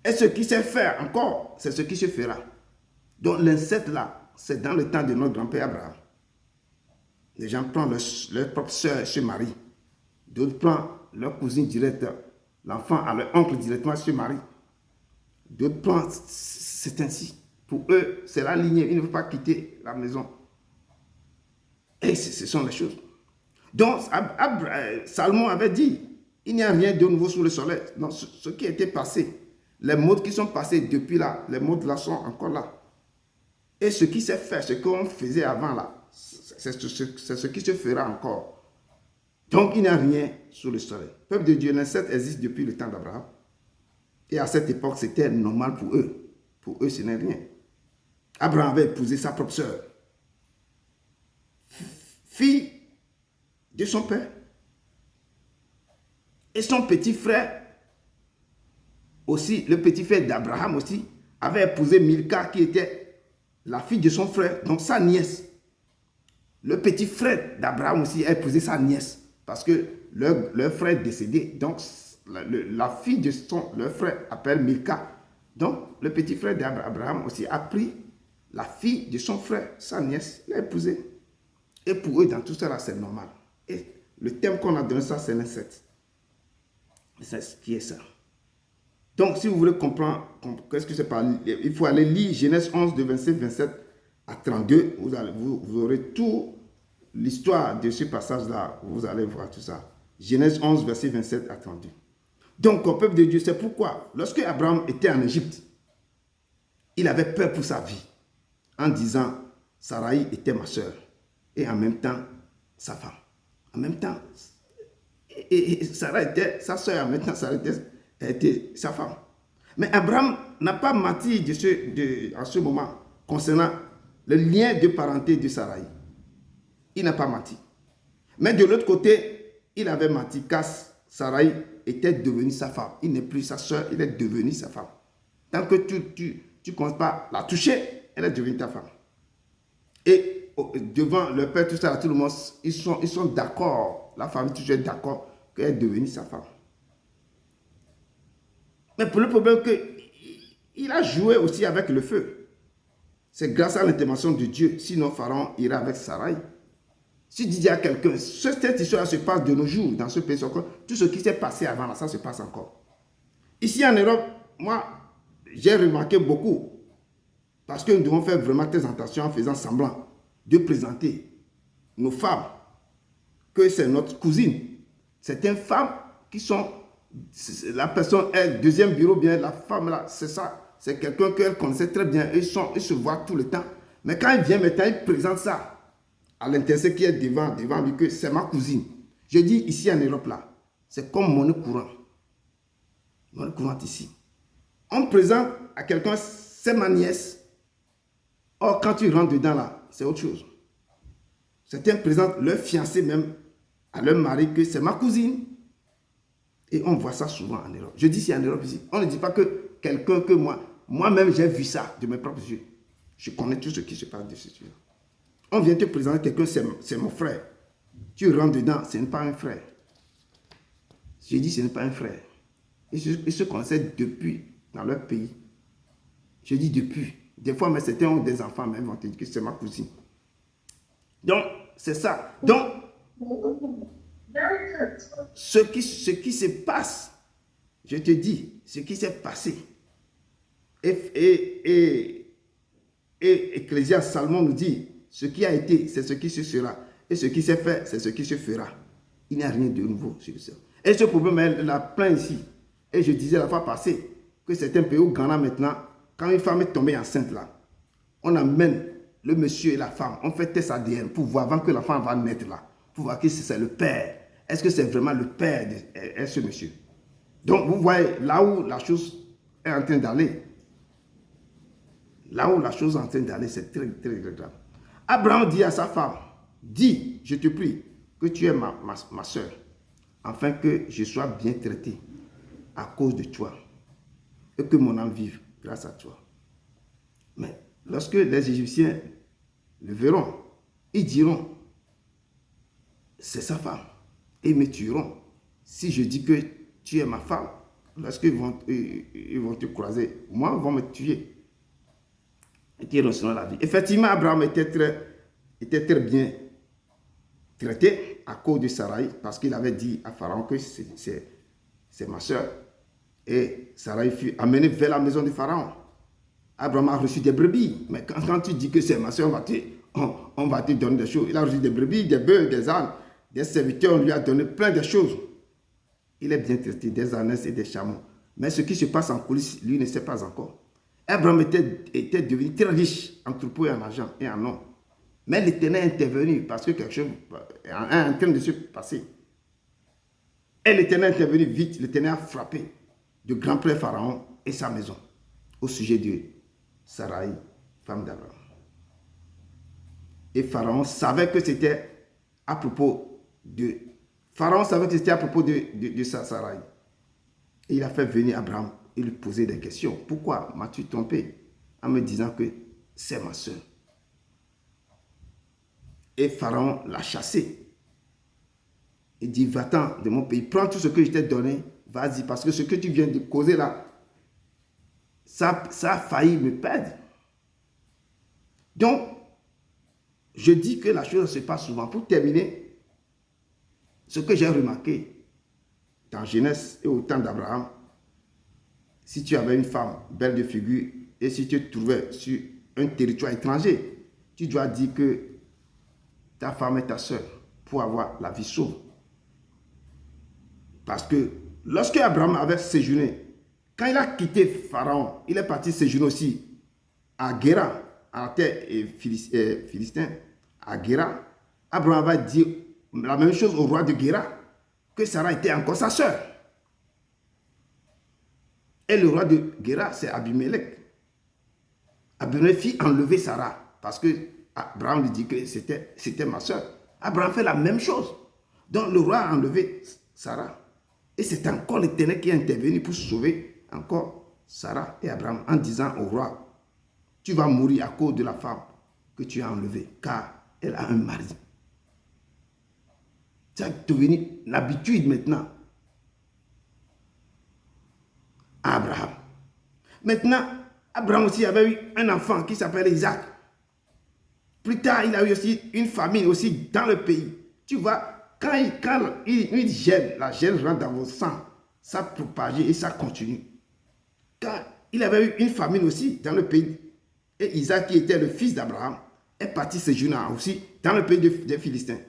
Et ce qui s'est fait encore, c'est ce qui se fera. Donc l'inceste là, c'est dans le temps de notre grand-père Abraham. Les gens prennent leur propre soeur, se marient. D'autres prennent leur cousine directe, l'enfant à leur oncle directement, se marie. D'autres prennent, c'est ainsi. Pour eux, c'est la lignée, ils ne veulent pas quitter la maison. Et ce sont les choses. Donc, Salomon avait dit, il n'y a rien de nouveau sous le soleil. Non, ce qui était passé, les modes qui sont passés depuis là, les modes là sont encore là. Et ce qui s'est fait, ce qu'on faisait avant là, c'est ce qui se fera encore. Donc, il n'y a rien sous le soleil. Le peuple de Dieu, l'inceste existe depuis le temps d'Abraham. Et à cette époque, c'était normal pour eux. Pour eux, ce n'est rien. Abraham avait épousé sa propre sœur, fille de son père. Et son petit frère, aussi, le petit frère d'Abraham aussi, avait épousé Milka, qui était la fille de son frère, donc sa nièce. Le petit frère d'Abraham aussi a épousé sa nièce, parce que leur frère est décédé. Donc, la fille de leur frère appelle Milka. Donc, le petit frère d'Abraham aussi a pris la fille de son frère, sa nièce, l'a épousée. Et pour eux, dans tout ça, c'est normal. Et le thème qu'on a donné, ça, c'est l'inceste. C'est ce qui est ça. Donc, si vous voulez comprendre qu'est-ce que c'est par, il faut aller lire Genèse 11, de 27 à 32. Vous aurez tout l'histoire de ce passage-là. Vous allez voir tout ça. Genèse 11, verset 27 à 32. Donc, au peuple de Dieu, c'est pourquoi, lorsque Abraham était en Égypte, il avait peur pour sa vie, en disant, Sarai était ma soeur, et en même temps, sa femme. En même temps, et Sarah était sa soeur, en même temps, Sarah était sa femme. Mais Abraham n'a pas menti en ce moment concernant le lien de parenté de Sarai. Il n'a pas menti. Mais de l'autre côté, il avait menti, car Sarai était devenue sa femme. Il n'est plus sa soeur, il est devenu sa femme. Tant que tu ne commences pas à la toucher, elle est devenue ta femme. Et devant le père, tout ça, tout le monde, ils sont d'accord. La famille, toujours est d'accord qu'elle est devenue sa femme. Mais pour le problème qu'il a joué aussi avec le feu. C'est grâce à l'intervention de Dieu. Sinon, Pharaon ira avec Sarai. Si tu dis à quelqu'un, cette histoire se passe de nos jours dans ce pays, tout ce qui s'est passé avant, ça se passe encore. Ici en Europe, moi, j'ai remarqué beaucoup. Parce que nous devons faire vraiment très attention en faisant semblant de présenter nos femmes que c'est notre cousine. Certaines femmes qui sont, la personne est deuxième bureau, bien la femme là, c'est ça. C'est quelqu'un qu'elle connaissait très bien. Ils se voient tout le temps. Mais quand il vient maintenant, il présente ça à l'intercesseur qui est devant lui, que c'est ma cousine. Je dis ici en Europe là, c'est comme monnaie courante. Monnaie courante ici. On présente à quelqu'un, c'est ma nièce. Or, quand tu rentres dedans là, c'est autre chose. Certains présentent leur fiancé même à leur mari que c'est ma cousine. Et on voit ça souvent en Europe. Je dis ici en Europe ici. On ne dit pas que quelqu'un que moi-même j'ai vu ça de mes propres yeux. Je connais tout ce qui se passe de ce sujet. On vient te présenter quelqu'un, c'est mon frère. Tu rentres dedans, ce n'est pas un frère. Je dis ce n'est pas un frère. Ils se connaissaient depuis dans leur pays. Je dis depuis. Des fois, mais certains ont des enfants, mais ils vont te dire que c'est ma cousine. Donc, c'est ça. Donc, ce qui se passe, je te dis, ce qui s'est passé. Et Ecclésiaste, Salomon nous dit, ce qui a été, c'est ce qui se sera. Et ce qui s'est fait, c'est ce qui se fera. Il n'y a rien de nouveau sur ça. Et ce problème, elle l'a plein ici. Et je disais la fois passée que c'est un pays au Ghana maintenant, quand une femme est tombée enceinte là, on amène le monsieur et la femme, on fait test ADN pour voir avant que la femme va naître là, pour voir que c'est le père. Est-ce que c'est vraiment le père de ce monsieur? Donc vous voyez là où la chose est en train d'aller. Là où la chose est en train d'aller, c'est très, très grave. Abraham dit à sa femme, dis, je te prie, que tu es ma soeur, afin que je sois bien traité à cause de toi et que mon âme vive grâce à toi. Mais lorsque les Égyptiens le verront, ils diront, c'est sa femme, et ils me tueront. Si je dis que tu es ma femme, lorsqu'ils vont te croiser, moi, ils vont me tuer. Et qui recevront la vie. Effectivement, Abraham était très bien traité à cause de Sarai, parce qu'il avait dit à Pharaon que c'est ma soeur. Et Sarai fut amenée vers la maison de Pharaon. Abraham a reçu des brebis. Mais quand tu dis que c'est ma soeur, on va te donner des choses. Il a reçu des brebis, des bœufs, des ânes, des serviteurs. On lui a donné plein de choses. Il est bien traité, des ânes et des chameaux. Mais ce qui se passe en coulisses, lui ne sait pas encore. Abraham était devenu très riche en troupeaux et en argent et en or. Mais l'Éternel est intervenu parce que quelque chose est en train de se passer. Et l'Éternel est intervenu vite. L'Éternel a frappé de grand près Pharaon et sa maison au sujet de Sarai, femme d'Abraham. Et Pharaon savait que c'était à propos de... Pharaon savait que c'était à propos de Sarai. Et il a fait venir Abraham et lui poser des questions. Pourquoi m'as-tu trompé en me disant que c'est ma soeur? Et Pharaon l'a chassé. Il dit, va-t'en de mon pays, prends tout ce que je t'ai donné, vas-y, parce que ce que tu viens de causer là, ça a failli me perdre. Donc, je dis que la chose se passe souvent. Pour terminer, ce que j'ai remarqué dans Genèse et au temps d'Abraham, si tu avais une femme belle de figure et si tu te trouvais sur un territoire étranger, tu dois dire que ta femme est ta soeur pour avoir la vie sauve. Parce que lorsque Abraham avait séjourné, quand il a quitté Pharaon, il est parti séjourner aussi à Guéra, à la terre philistin, à Guéra. Abraham va dire la même chose au roi de Guéra, que Sarah était encore sa soeur. Et le roi de Guéra, c'est Abimelech. Abimelech fit enlever Sarah parce que Abraham lui dit que c'était ma soeur. Abraham fait la même chose. Donc le roi a enlevé Sarah. Et c'est encore l'Éternel qui est intervenu pour sauver encore Sarah et Abraham en disant au roi, tu vas mourir à cause de la femme que tu as enlevée, car elle a un mari. Ça est devenu l'habitude maintenant à Abraham. Maintenant, Abraham aussi avait eu un enfant qui s'appelle Isaac. Plus tard, il a eu aussi une famine aussi dans le pays. Tu vois, quand il gèle, la gèle rentre dans vos sangs, ça propage et ça continue. Quand il avait eu une famine aussi dans le pays, et Isaac, qui était le fils d'Abraham, est parti séjourner aussi dans le pays des Philistins.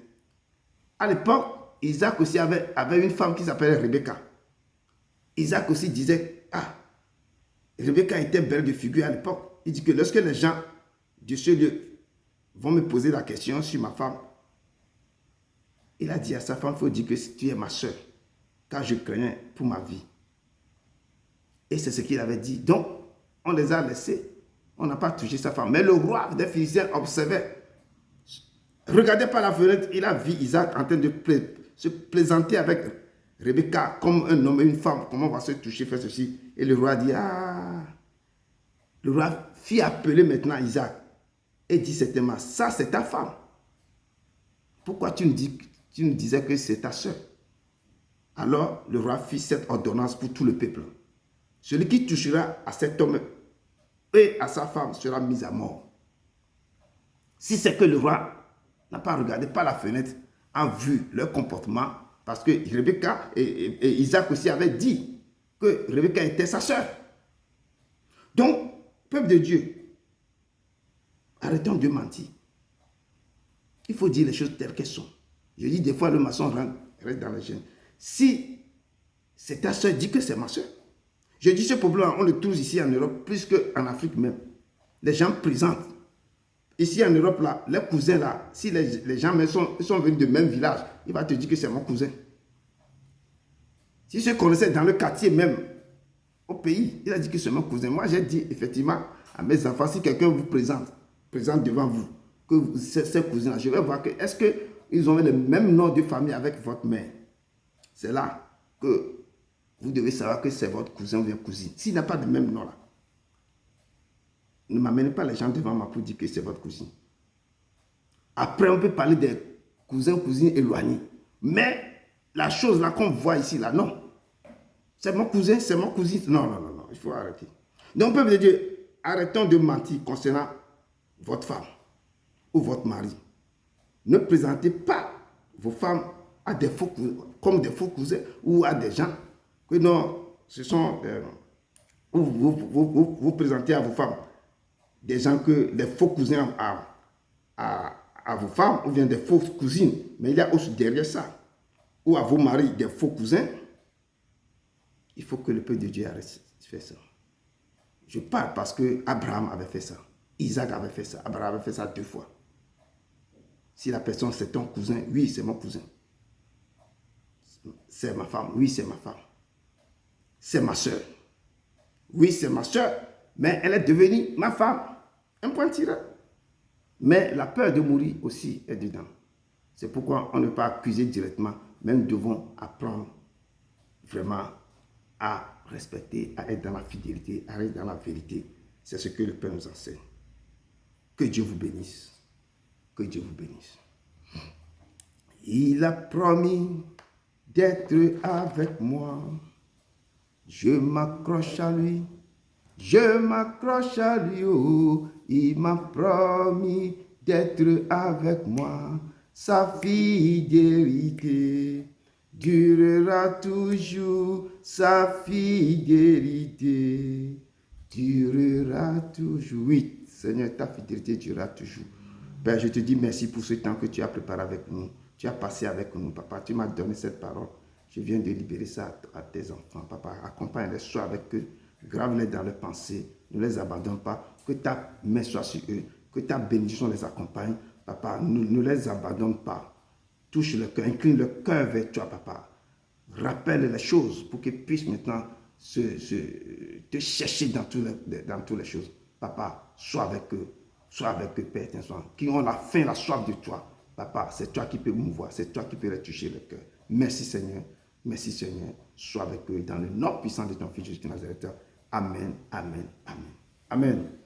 À l'époque, Isaac aussi avait une femme qui s'appelait Rebecca. Isaac aussi disait, Rebecca était belle de figure à l'époque. Il dit que lorsque les gens de ce lieu vont me poser la question sur ma femme, il a dit à sa femme, il faut dire que tu es ma soeur, car je craignais pour ma vie. Et c'est ce qu'il avait dit. Donc, on les a laissés. On n'a pas touché sa femme. Mais le roi des Philistins observait. Regardez par la fenêtre, il a vu Isaac en train de se plaisanter avec Rebecca comme un homme et une femme. Comment on va se toucher, faire ceci. Et le roi dit, Le roi fit appeler maintenant Isaac et dit certainement, ça c'est ta femme. Pourquoi tu nous disais que c'est ta soeur? Alors le roi fit cette ordonnance pour tout le peuple. Celui qui touchera à cet homme et à sa femme sera mis à mort. Si c'est que le roi n'a pas regardé par la fenêtre, a vu leur comportement, parce que Rebecca et Isaac aussi avaient dit que Rebecca était sa soeur. Donc, peuple de Dieu, arrêtons de mentir. Il faut dire les choses telles qu'elles sont. Je dis des fois, le maçon reste dans la gêne. Si c'est ta soeur, dis que c'est ma soeur. Je dis ce problème, on le trouve ici en Europe, plus qu'en Afrique même. Les gens présentent. Ici en Europe, là, les cousins, là, si les gens sont venus du même village, il va te dire que c'est mon cousin. Si je connaissais dans le quartier même, au pays, il a dit que c'est mon cousin. Moi, j'ai dit effectivement à mes enfants, si quelqu'un vous présente devant vous, que ces cousins-là, je vais voir que est-ce qu'ils ont le même nom de famille avec votre mère. C'est là que vous devez savoir que c'est votre cousin ou bien cousine. S'il n'a pas de même nom là, ne m'amenez pas les gens devant moi pour dire que c'est votre cousine. Après, on peut parler des cousins, cousines éloignés. Mais la chose là qu'on voit ici, là, non. C'est mon cousin, c'est mon cousine. Non, il faut arrêter. Donc, peuple de Dieu, arrêtons de mentir concernant votre femme ou votre mari. Ne présentez pas vos femmes à des faux cousins, comme des faux cousins ou à des gens que non, ce sont... vous présentez à vos femmes des gens que des faux cousins à vos femmes ou bien des fausses cousines. Mais il y a aussi derrière ça, ou à vos maris des faux cousins. Il faut que le peuple de Dieu arrête de faire ça. Je parle parce que Abraham avait fait ça. Isaac avait fait ça. Abraham avait fait ça 2 fois. Si la personne c'est ton cousin, oui, c'est mon cousin. C'est ma femme, oui, c'est ma femme. C'est ma soeur. Oui, c'est ma soeur, mais elle est devenue ma femme. Un point tiré. Mais la peur de mourir aussi est dedans. C'est pourquoi on ne peut pas accuser directement, mais nous devons apprendre vraiment à respecter, à être dans la fidélité, à être dans la vérité. C'est ce que le Père nous enseigne. Que Dieu vous bénisse. Que Dieu vous bénisse. Il a promis d'être avec moi. Je m'accroche à lui. Je m'accroche à lui. Oh, il m'a promis d'être avec moi. Sa fidélité durera toujours, sa fidélité durera toujours. Oui, Seigneur, ta fidélité durera toujours. Père, je te dis merci pour ce temps que tu as préparé avec nous. Tu as passé avec nous, Papa. Tu m'as donné cette parole. Je viens de libérer ça à tes enfants, Papa. Accompagne-les, sois avec eux. Grave-les dans leurs pensées. Ne les abandonne pas. Que ta main soit sur eux. Que ta bénédiction les accompagne. Papa, ne les abandonne pas. Touche le cœur, incline le cœur vers toi, Papa. Rappelle les choses pour qu'ils puissent maintenant te chercher dans toutes les choses. Papa, sois avec eux. Sois avec eux, Père, qui ont la faim, la soif de toi. Papa, c'est toi qui peux mouvoir. C'est toi qui peux les toucher le cœur. Merci, Seigneur. Merci, Seigneur. soit avec eux dans le nom puissant de ton Fils Jésus de Nazareth. Amen, amen, amen. Amen.